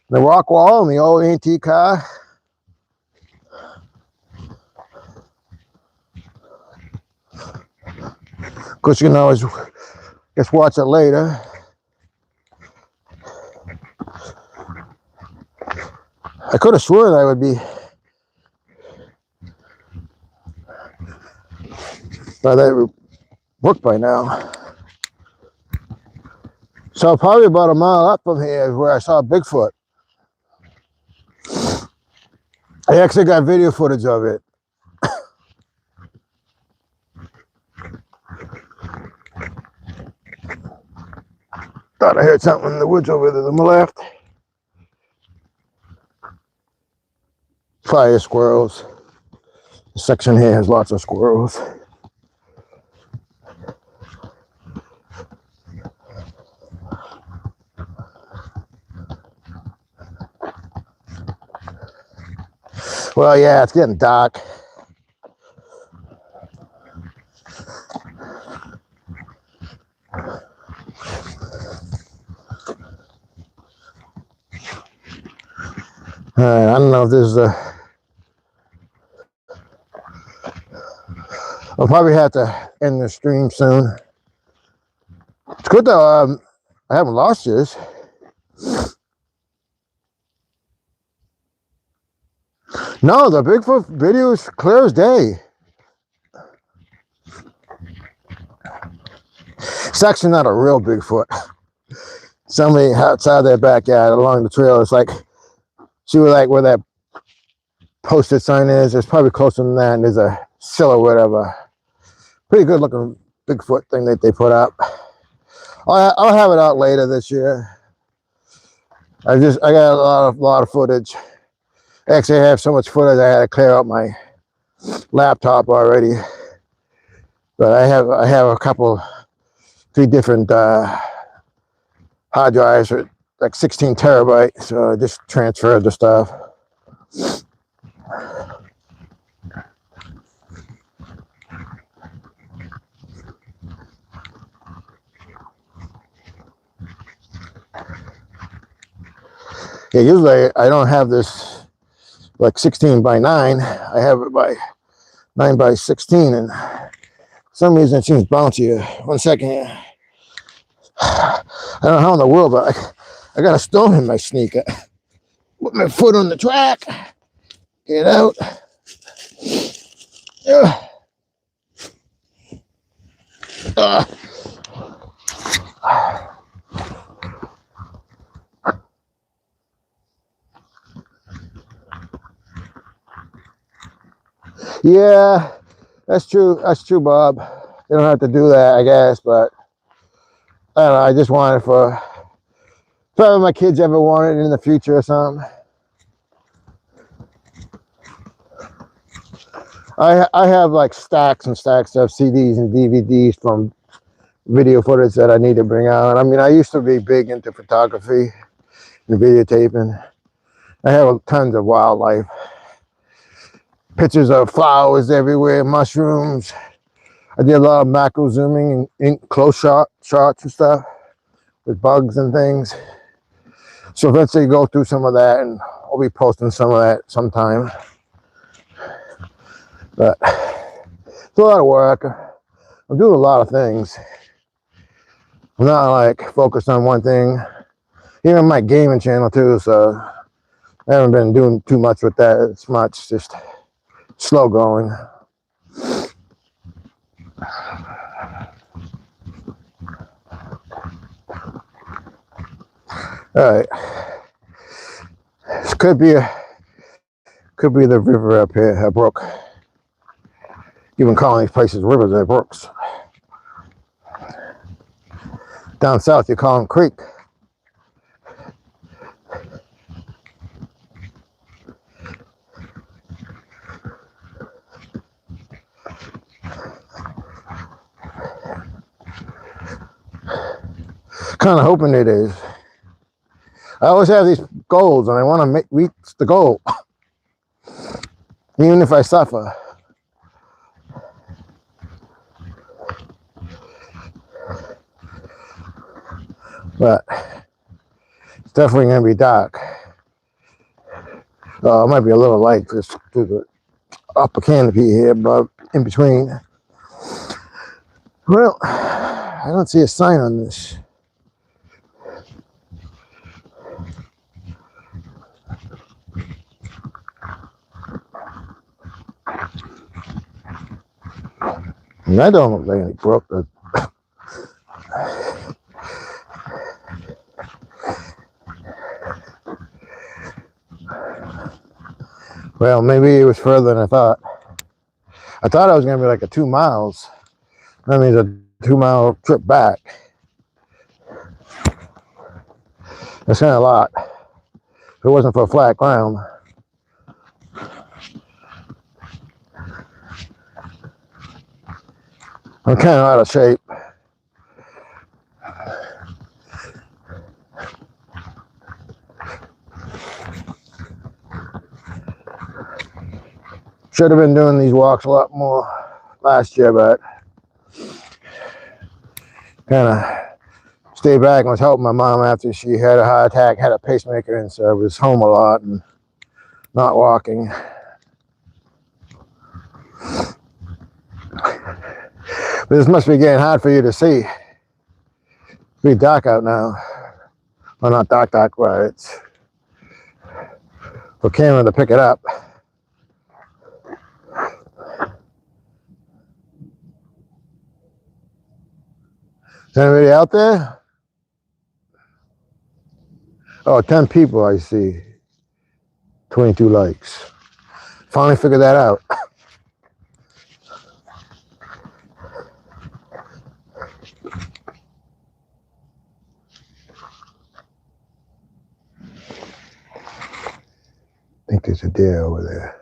the rock wall, and the old antique car. Of course, you can always just watch it later. I could have sworn I would be by that brook by now. So probably about a mile up from here is where I saw Bigfoot. I actually got video footage of it. Thought I heard something in the woods over there on the left. Probably squirrels. This section here has lots of squirrels. Well, yeah, it's getting dark. I don't know if this is I'll probably have to end the stream soon. It's good though. I haven't lost this. No, the Bigfoot video is clear as day. It's actually not a real Bigfoot. Somebody outside their backyard along the trail. It's like, see where that posted sign is? It's probably closer than that. And there's a silhouette of a pretty good looking Bigfoot thing that they put up. I'll have it out later this year. I got a lot of footage. Actually, I have so much footage I had to clear out my laptop already. But I have a couple, 3 different hard drives for like 16 terabytes. So I just transferred the stuff. Yeah, usually I don't have this like 16 by 9. I have it by 9 by 16, and for some reason it seems bouncier. 1 second here. I don't know how in the world, but I got a stone in my sneaker. Put my foot on the track. Get out. Yeah, that's true. That's true, Bob. You don't have to do that, I guess, but I don't know. I just want it for probably my kids ever want it in the future or something. I have like stacks and stacks of CDs and DVDs from video footage that I need to bring out. I mean, I used to be big into photography and videotaping. I have tons of wildlife. Pictures of flowers everywhere, mushrooms. I did a lot of macro zooming and close shots and stuff with bugs and things. So eventually go through some of that, and I'll be posting some of that sometime. But it's a lot of work. I'm doing a lot of things. I'm not like focused on one thing. Even my gaming channel too, so I haven't been doing too much with that as much, just slow going. All right, this could be the river up here, a brook. Even calling these places rivers, they're brooks. Down south, you call them creek. Kind of hoping it is. I always have these goals, and I want to reach the goal, even if I suffer. But it's definitely going to be dark. It might be a little light just to the upper canopy here, but in between. Well, I don't see a sign on this. And that don't look like any brook. Well, maybe it was further than I thought. I thought it was going to be like a 2 miles. That means a 2-mile trip back. That's kind of a lot. If it wasn't for flat ground. I'm kind of out of shape. Should have been doing these walks a lot more last year, but kind of stayed back and was helping my mom after she had a heart attack, had a pacemaker, and so I was home a lot and not walking. But this must be getting hard for you to see. It's pretty dark out now. Well, not dark, but it's for camera to pick it up. Is anybody out there? Oh, 10 people I see. 22 likes. Finally figured that out. I think there's a deer over there.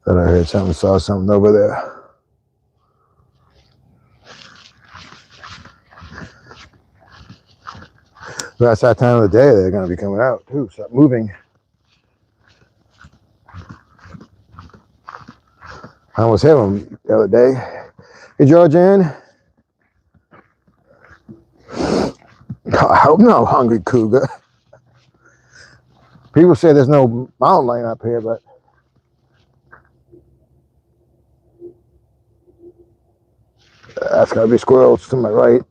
Thought I heard something, saw something over there. That's that time of the day they're going to be coming out too. Start moving. I almost hit them the other day. Hey, Georgianne. I hope no hungry cougar. People say there's no mountain lion up here, but that's got to be squirrels to my right.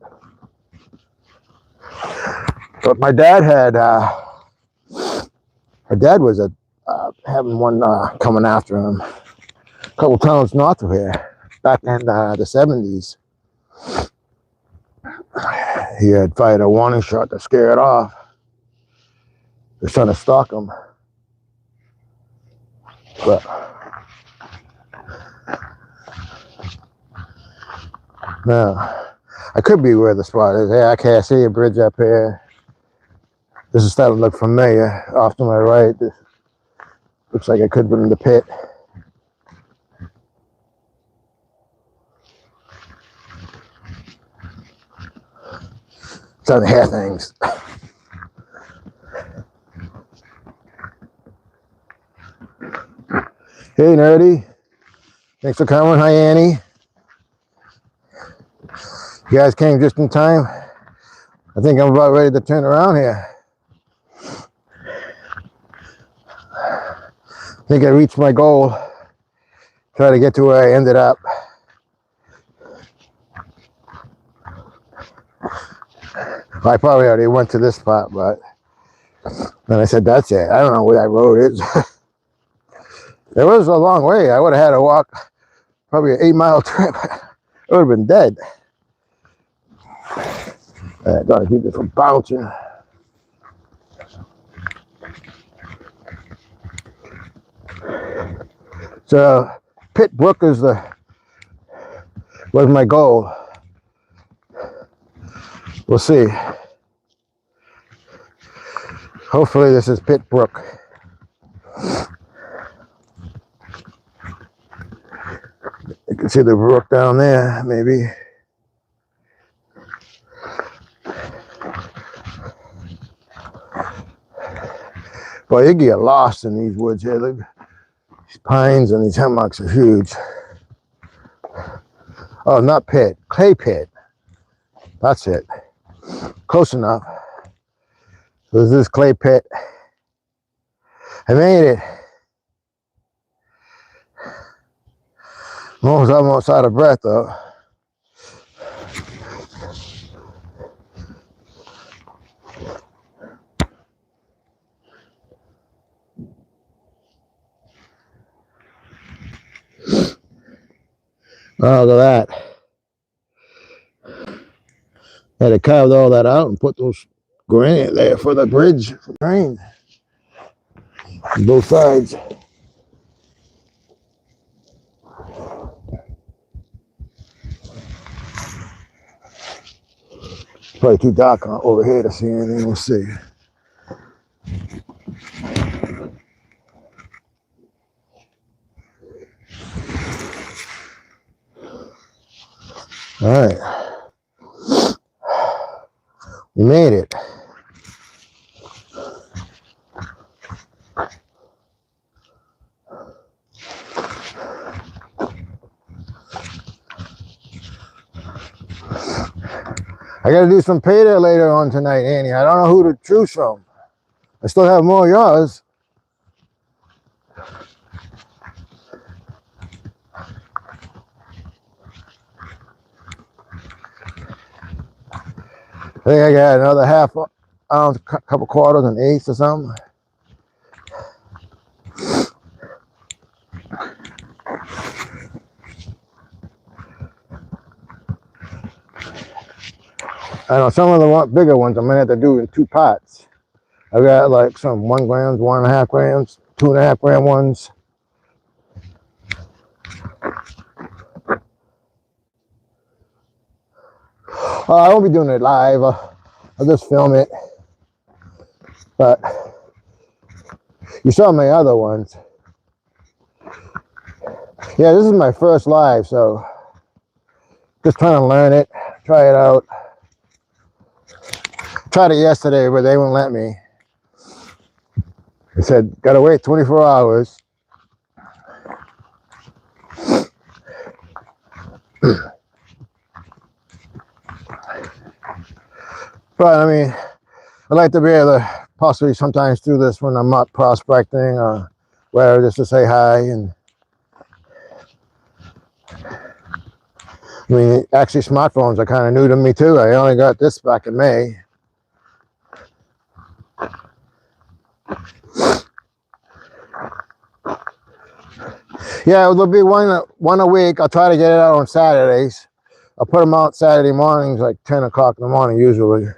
But my dad had, her dad was having one coming after him a couple towns north of here back in the 70s. He had fired a warning shot to scare it off. He was trying to stalk him. But no, I could be where the spot is. Hey, I can't see a bridge up here. This is starting to look familiar. Off to my right, this looks like it could be in the pit. Starting to hear things. Hey, Nerdy. Thanks for coming. Hi, Annie. You guys came just in time. I think I'm about ready to turn around here. I think I reached my goal. Try to get to where I ended up. I probably already went to this spot, but then I said, that's it. I don't know where that road is. It was a long way. I would have had to walk probably an 8-mile trip. I would have been dead. I gotta keep this from bouncing. So Pit Brook was my goal. We'll see. Hopefully this is Pit Brook. You can see the brook down there, maybe. Boy, you get lost in these woods here. Look, these pines and these hemmocks are huge. Oh, not Pit, Clay Pit. That's it. Close enough. So this is Clay Pit. I made it. I was almost out of breath though. Oh, look at that. Had to carve all that out and put those granite there for the bridge for grain. Both sides. Probably too dark over here to see anything. We'll see. All right. We made it. I got to do some pay there later on tonight, Annie. I don't know who to choose from. I still have more of yours. I think I got another half ounce, couple quarters, an eighth or something. I know some of the bigger ones I'm gonna have to do in 2 pots. I've got like some 1 grams, 1.5 grams, 2.5 gram ones. I won't be doing it live. I'll just film it. But you saw my other ones. Yeah, this is my first live, so just trying to learn it, try it out. Tried it yesterday, but they wouldn't let me. They said, gotta wait 24 hours. But I mean, I'd like to be able to possibly sometimes do this when I'm not prospecting or whatever, just to say hi. And I mean, actually smartphones are kind of new to me too. I only got this back in May. Yeah, there'll be one a week. I'll try to get it out on Saturdays. I'll put them out Saturday mornings, like 10 o'clock in the morning usually.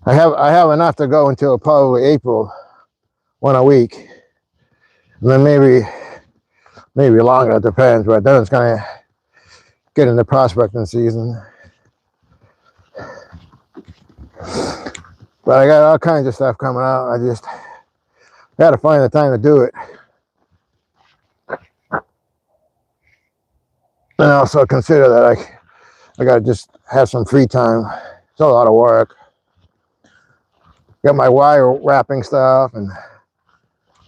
I have enough to go until probably April, one a week. And then maybe longer, it depends, but then it's gonna get into prospecting season. But I got all kinds of stuff coming out. I just gotta find the time to do it. And also consider that I gotta just have some free time. It's a lot of work. Got my wire wrapping stuff and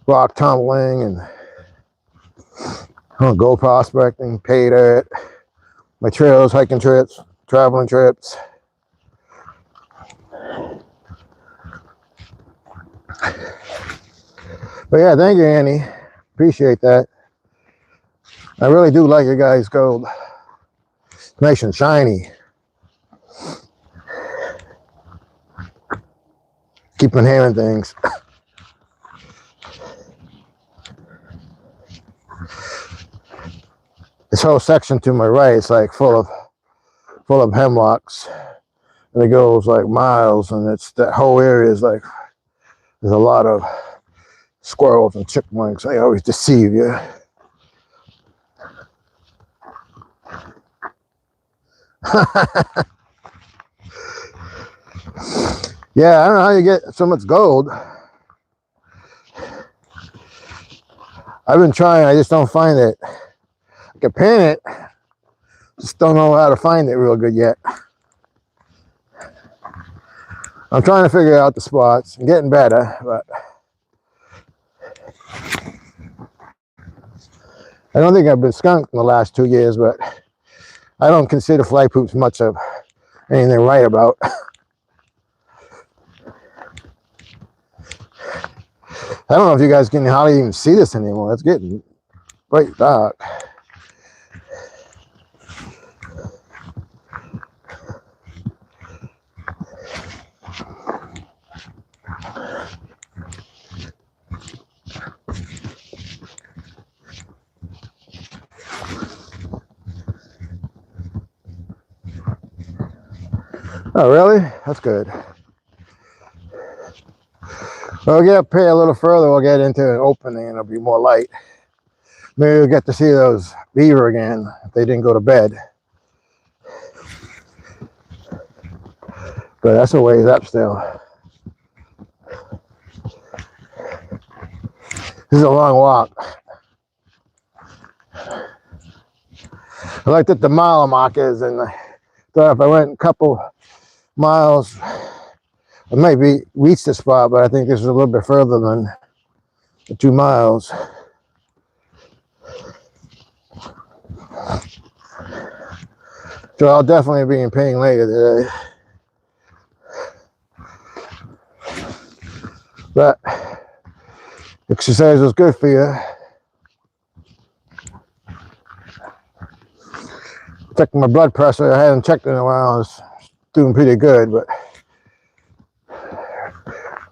rock tumbling and gold prospecting, pay dirt, my trails, hiking trips, traveling trips. But yeah, thank you, Annie. Appreciate that. I really do like your guys' gold. It's nice and shiny. Keep on hearing things. This whole section to my right is like full of hemlocks, and it goes like miles, and it's that whole area is like there's a lot of squirrels and chipmunks. They always deceive you. Yeah, I don't know how you get so much gold. I've been trying, I just don't find it. I can pan it, just don't know how to find it real good yet. I'm trying to figure out the spots. I'm getting better, but I don't think I've been skunked in the last 2 years, but I don't consider fly poops much of anything right about. I don't know if you guys can hardly even see this anymore. It's getting quite dark. Oh, really? That's good. We'll get up here a little further. We'll get into an opening and it'll be more light. Maybe we'll get to see those beaver again if they didn't go to bed. But that's a ways up still. This is a long walk. I looked at the mile markers and I thought if I went a couple miles, I might reach the spot, but I think this is a little bit further than the 2 miles. So I'll definitely be in pain later today. But exercise was good for you. Checking my blood pressure. I hadn't checked in a while. I was doing pretty good, but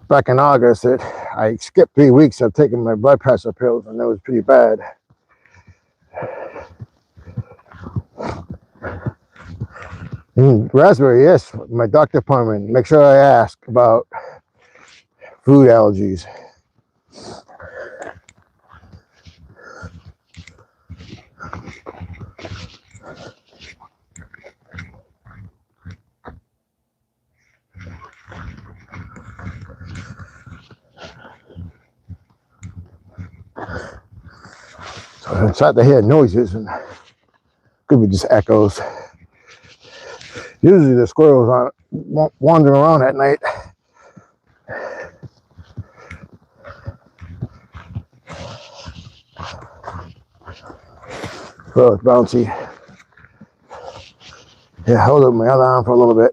back in August, I skipped 3 weeks of taking my blood pressure pills, and it was pretty bad. And raspberry, yes, my doctor appointment. Make sure I ask about food allergies. So I start to hear noises, and could be just echoes. Usually the squirrels aren't wandering around at night. Oh, it's bouncy. Yeah, hold up my other arm for a little bit.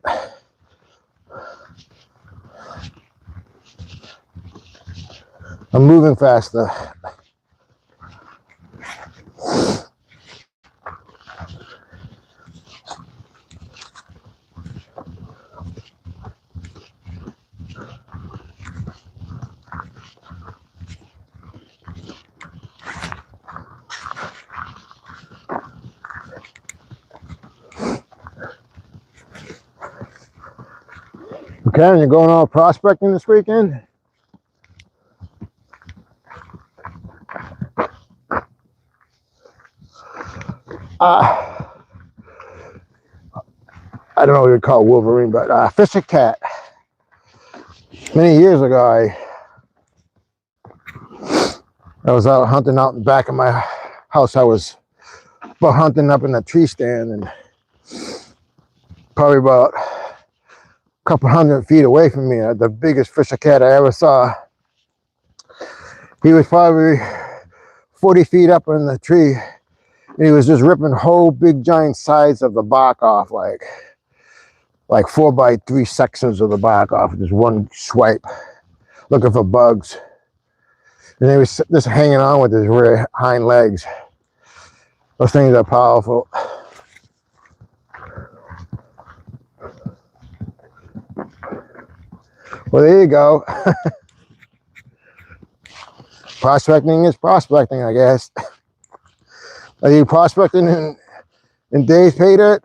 I'm moving faster. Okay, you're going out prospecting this weekend? I don't know what you'd call Wolverine, but fish a cat. Many years ago, I was out hunting out in the back of my house. I was hunting up in the tree stand, and probably about a couple 100 feet away from me, the biggest fish a cat I ever saw. He was probably 40 feet up in the tree, and he was just ripping whole big giant sides of the bark off, like 4x3 sections of the bark off, just one swipe, looking for bugs. And he was just hanging on with his rear hind legs. Those things are powerful. Well, there you go. Prospecting is prospecting, I guess. Are you prospecting in Dave's pay dirt?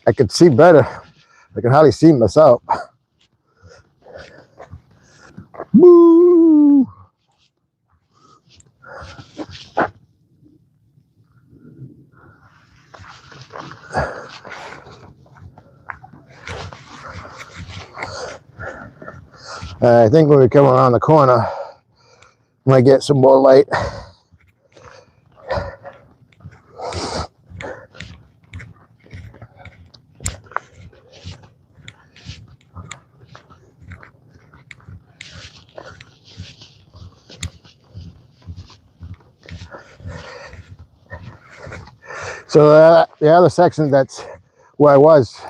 I could see better. I can hardly see myself. Woo! I think when we come around the corner, we might get some more light. So the other section, that's where I was,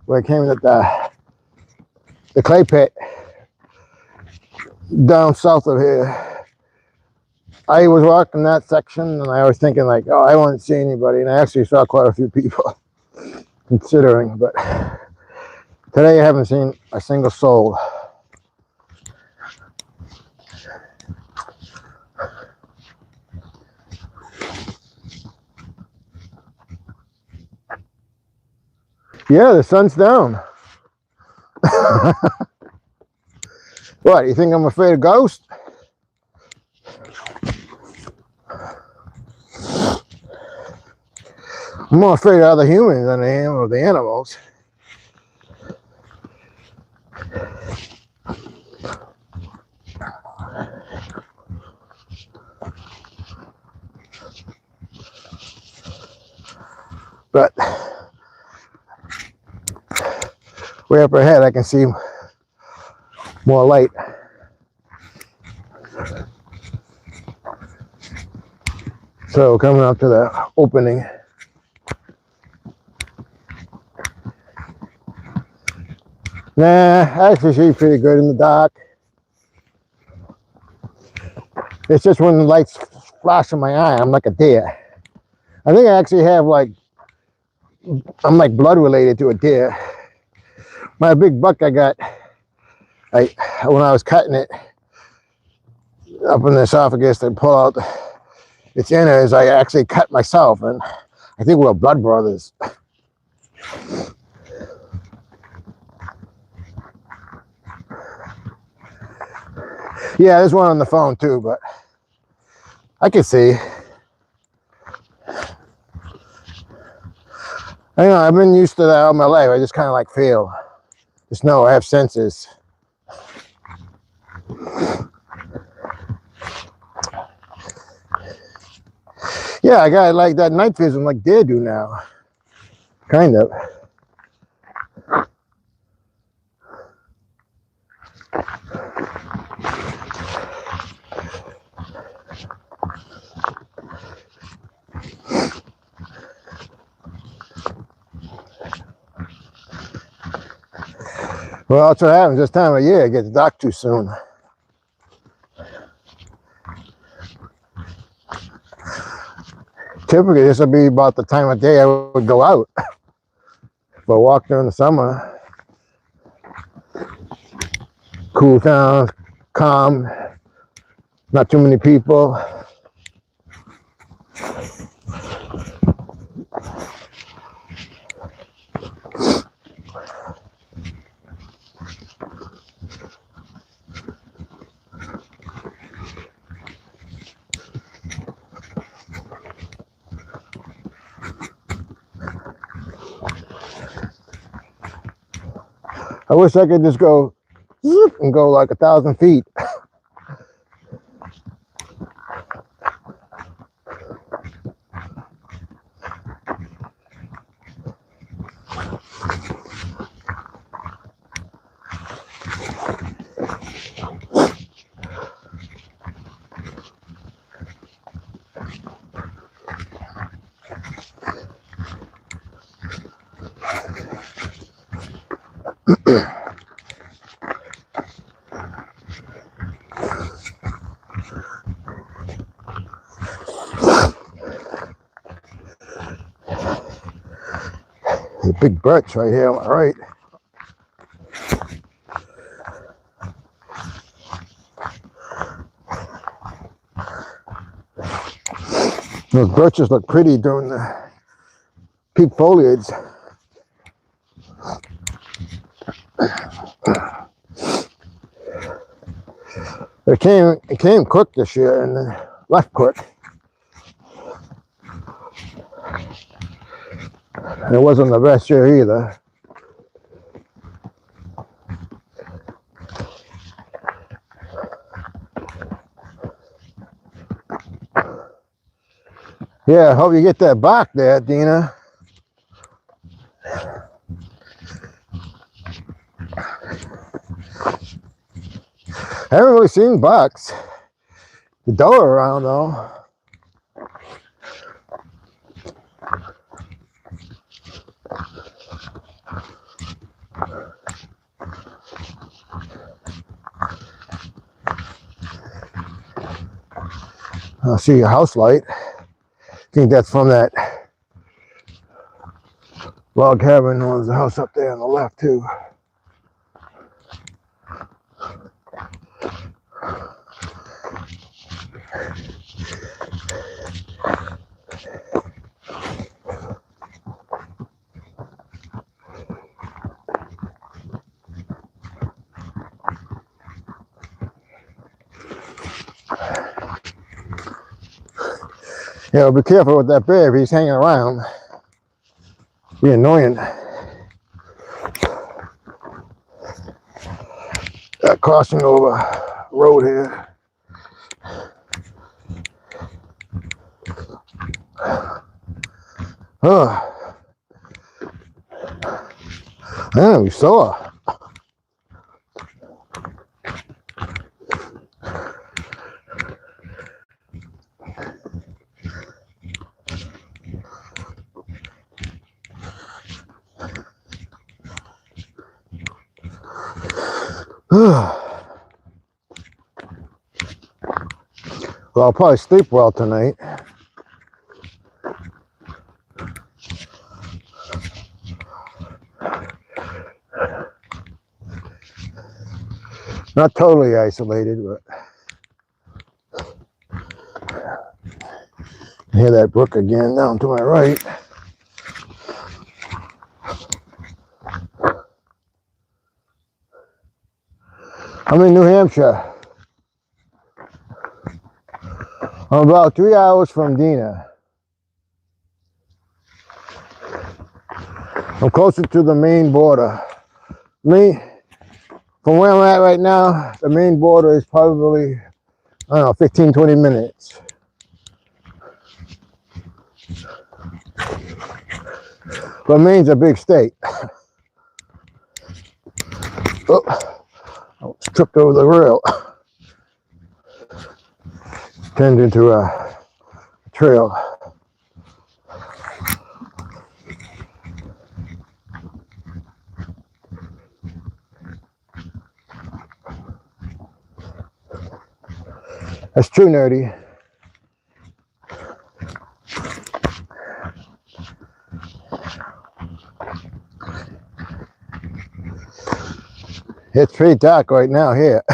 where I came at the clay pit down south of here. I was walking that section and I was thinking like, oh, I won't see anybody. And I actually saw quite a few people considering, but today I haven't seen a single soul. Yeah, the sun's down. What, you think I'm afraid of ghosts? I'm more afraid of other humans than I am of the animals. But way up ahead, I can see more light. So coming up to the opening. Nah, I actually see pretty good in the dark. It's just when the lights flash in my eye, I'm like a deer. I think I actually have I'm like blood related to a deer. My big buck I got, when I was cutting it up in the esophagus to pull out its innards, I actually cut myself, and I think we're blood brothers. Yeah, there's one on the phone too, but I can see. I know, I've been used to that all my life. I just kind of like feel. Just know I have senses. Yeah, I got like that night vision like deer do now. Kind of. Well, that's what happens this time of year. It gets dark too soon. Typically, this would be about the time of day I would go out for a walk during the summer. Cool town, calm, not too many people. I wish I could just go zoop, and go like 1,000 feet. The big birch right here on my right. Those birches look pretty during the peak foliage. It came quick this year and then left quick. And it wasn't the best year either. Yeah, I hope you get that bark there, Dina. I haven't really seen bucks. The doe are around though. I see a house light. I think that's from that log cabin. There's a house up there on the left too. Yeah, be careful with that bear if he's hanging around. Be annoying. Crossing over road here. Oh, yeah, we saw. Well, I'll probably sleep well tonight. Not totally isolated, but I hear that brook again down to my right. I'm in New Hampshire. I'm about 3 hours from Dina. I'm closer to the Maine border. From where I'm at right now, the Maine border is probably, I don't know, 15, 20 minutes. But Maine's a big state. Oh, I was tripped over the rail. Turned into a trail. That's true, nerdy. It's pretty dark right now here.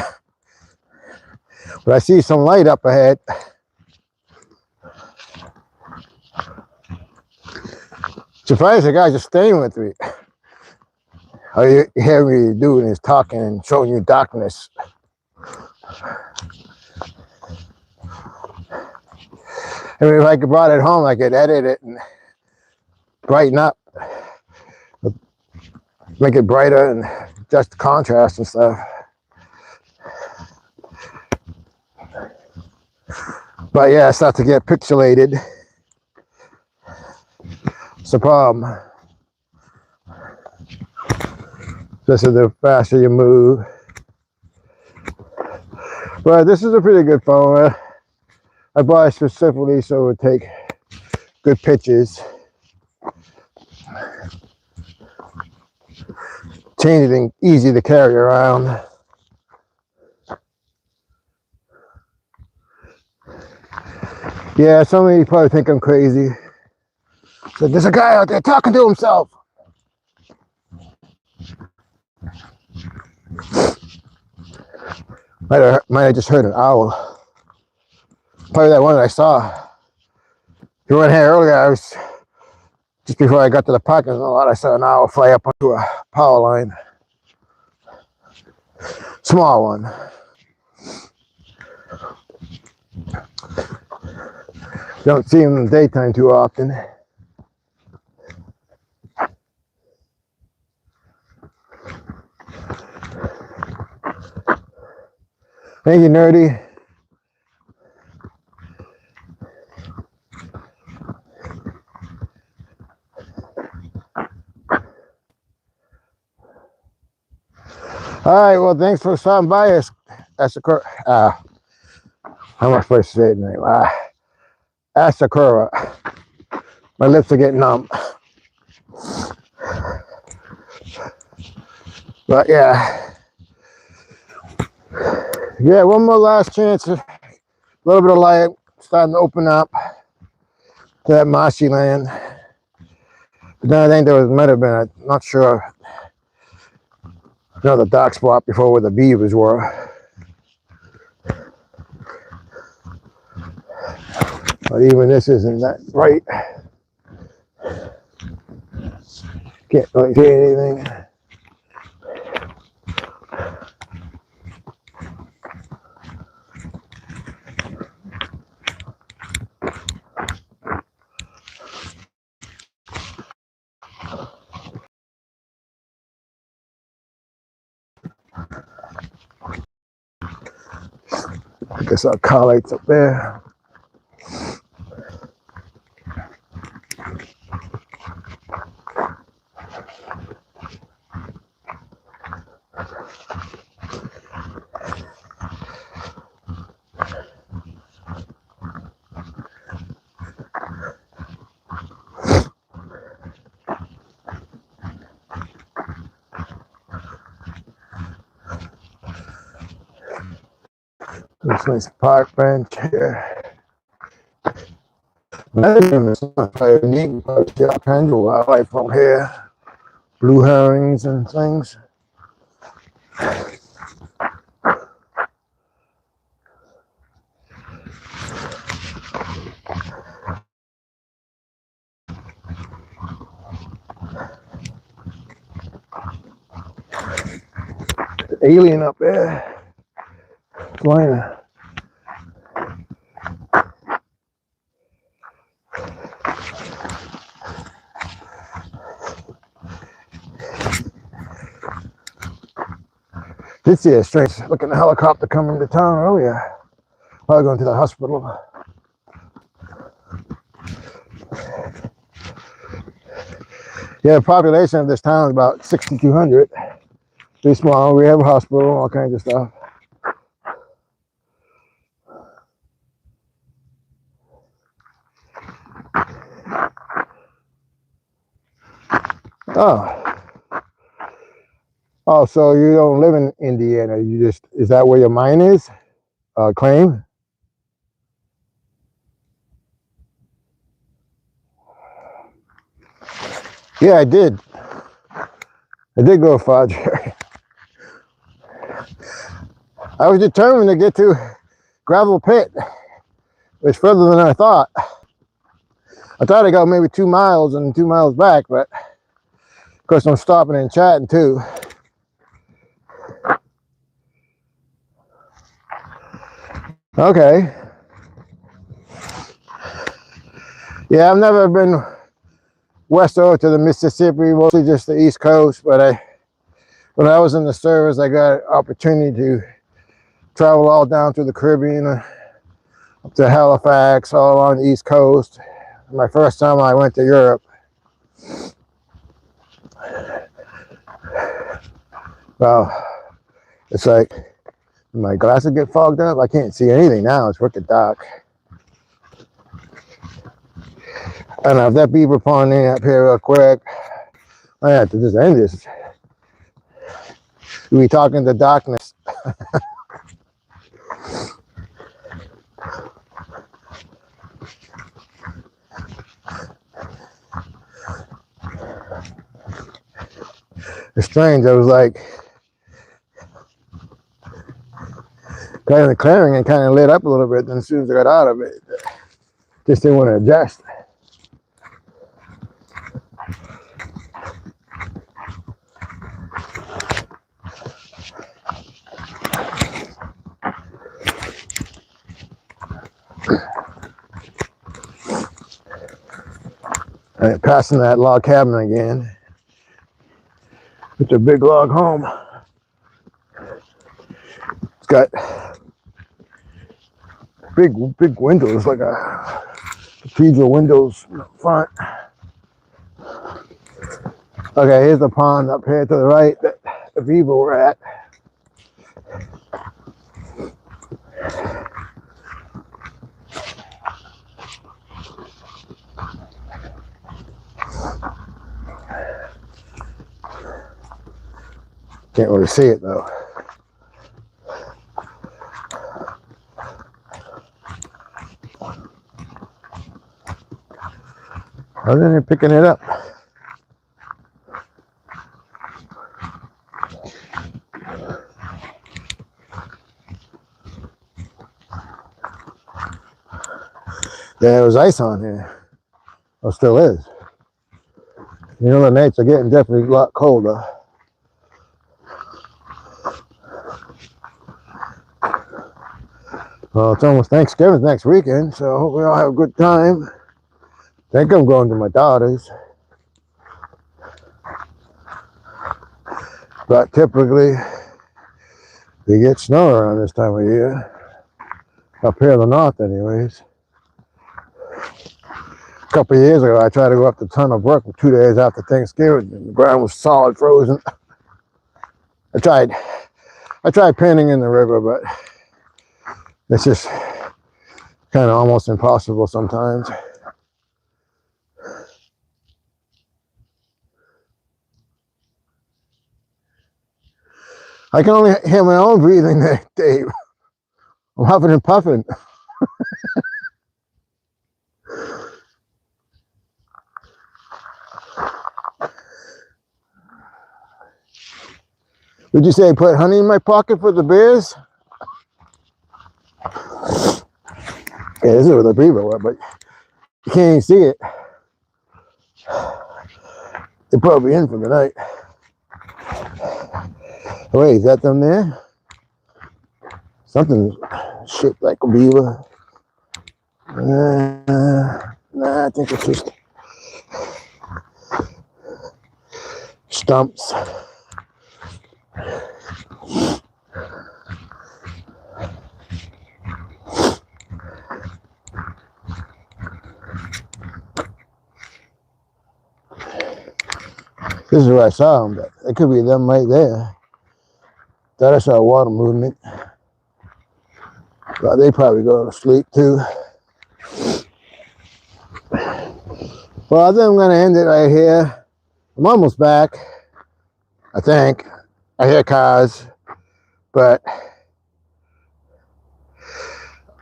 But I see some light up ahead. Surprised the guys are staying with me. All you hear me doing is talking and showing you darkness. I mean, if I could brought it home, I could edit it and brighten up, make it brighter and just contrast and stuff. But yeah, it's not to get pixelated. It's a problem. This is the faster you move. But this is a pretty good phone. I bought it specifically so it would take good pictures. Changing easy to carry around. Yeah, some of you probably think I'm crazy. So there's a guy out there talking to himself. Might have just heard an owl. Probably that one that I saw. You went here earlier. I was just before I got to the parking lot. I saw an owl fly up onto a power line. Small one. Don't see them in the daytime too often. Thank you, Nerdy. All right, well, thanks for stopping by. How am I supposed to say it name? Asakura. My lips are getting numb. But yeah, one more last chance. A little bit of light starting to open up to that marshy land. But then I think might have been, I'm not sure, another dark spot before where the beavers were. But even this isn't that right. Can't really see anything. I guess our car lights up there. This nice park bench here. It's not unique, but all kinds of wildlife from here. Blue herrings and things. The alien up there. Flying. Did see a strange looking helicopter coming to town earlier. I was going to the hospital. Yeah, the population of this town is about 6,200. Pretty small. We have a hospital, all kinds of stuff. Oh. Oh, so you don't live in Indiana. Is that where your mine is? Claim? Yeah, I did. I did go far. I was determined to get to Gravel Pit. It was further than I thought. I thought I got maybe 2 miles and 2 miles back, but of course I'm stopping and chatting too. Okay. Yeah, I've never been west over to the Mississippi, mostly just the East Coast, but when I was in the service, I got an opportunity to travel all down through the Caribbean up to Halifax, all along the East Coast. My first time I went to Europe. Well, it's like my glasses get fogged up. I can't see anything now. It's wicked dark. I don't know if that beaver pond ain't up here real quick. I have to just end this. We talking to darkness. It's strange. I was like, got in the clearing and kind of lit up a little bit. Then as soon as I got out of it, just didn't want to adjust. And passing that log cabin again. It's a big log home. It's got big windows, like a cathedral windows in the front. Okay, here's the pond up here to the right that the beaver were at. Can't really see it though. Other than picking it up. There was ice on here. Well, still is. You know, the nights are getting definitely a lot colder. Well, it's almost Thanksgiving next weekend, so I hope we all have a good time. I think I'm going to my daughter's. But typically, we get snow around this time of year. Up here in the north, anyways. A couple of years ago, I tried to go up the Tunnel Brook 2 days after Thanksgiving, and the ground was solid frozen. I tried painting in the river, but it's just kind of almost impossible sometimes. I can only hear my own breathing there, Dave. I'm huffing and puffing. Would you say put honey in my pocket for the bears? Yeah, this is where the beaver were, but you can't even see it. They're probably in for the night. Wait, is that them there? Something shaped like a beaver. Nah, I think it's just stumps. This is where I saw them, but it could be them right there. Thought I saw a water movement. But they probably go to sleep too. Well, I think I'm gonna end it right here. I'm almost back, I think. I hear cars, but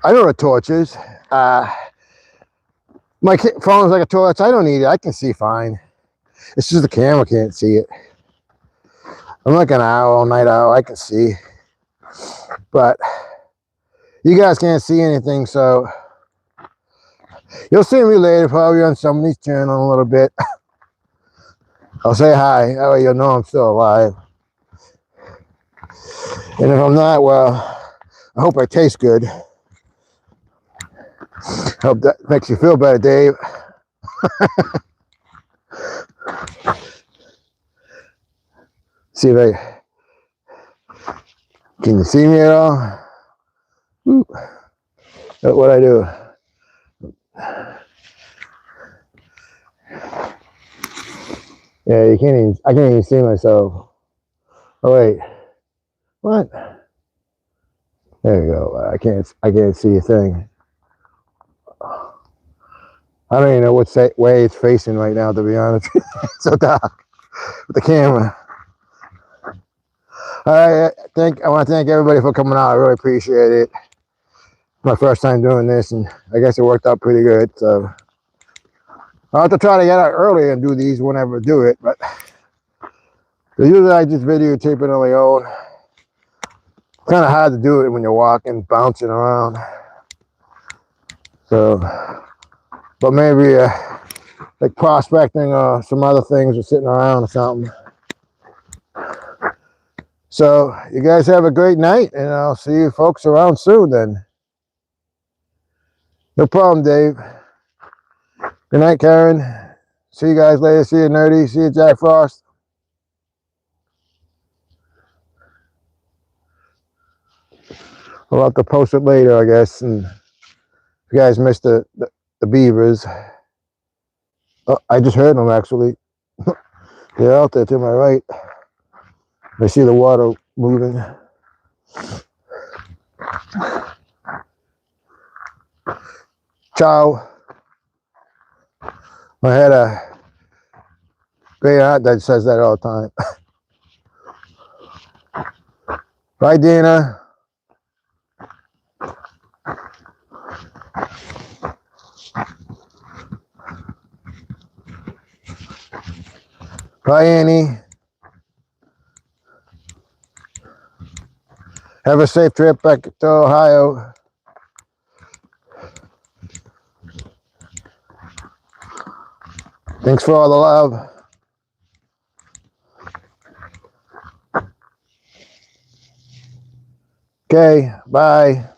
I know the torches. My phone's like a torch. I don't need it. I can see fine. It's just the camera can't see it. I'm like an owl, all night owl. I can see, but you guys can't see anything, so you'll see me later, probably on somebody's channel a little bit. I'll say hi. That way you'll know I'm still alive. And if I'm not, well, I hope I taste good. Hope that makes you feel better, Dave. See if can you see me at all? Ooh. What I do? Yeah, you can't even, I can't even see myself. Oh wait, what? There you go. I can't see a thing. I don't even know what way it's facing right now, to be honest. It's so dark with the camera. All right, I want to thank everybody for coming out. I really appreciate it. My first time doing this, and I guess it worked out pretty good. So I'll have to try to get out early and do these whenever I do it, but usually I just videotape it on my own. Kind of hard to do it when you're walking, bouncing around. So, but maybe like prospecting or some other things or sitting around or something. So you guys have a great night, and I'll see you folks around soon then. No problem, Dave. Good night, Karen. See you guys later. See you, Nerdy. See you, Jack Frost. I'll have to post it later, I guess. And if you guys missed the beavers, oh, I just heard them actually. They're out there to my right. I see the water moving. Ciao. I had a great aunt that says that all the time. Bye, Dana. Bye, Annie. Have a safe trip back to Ohio. Thanks for all the love. Okay, bye.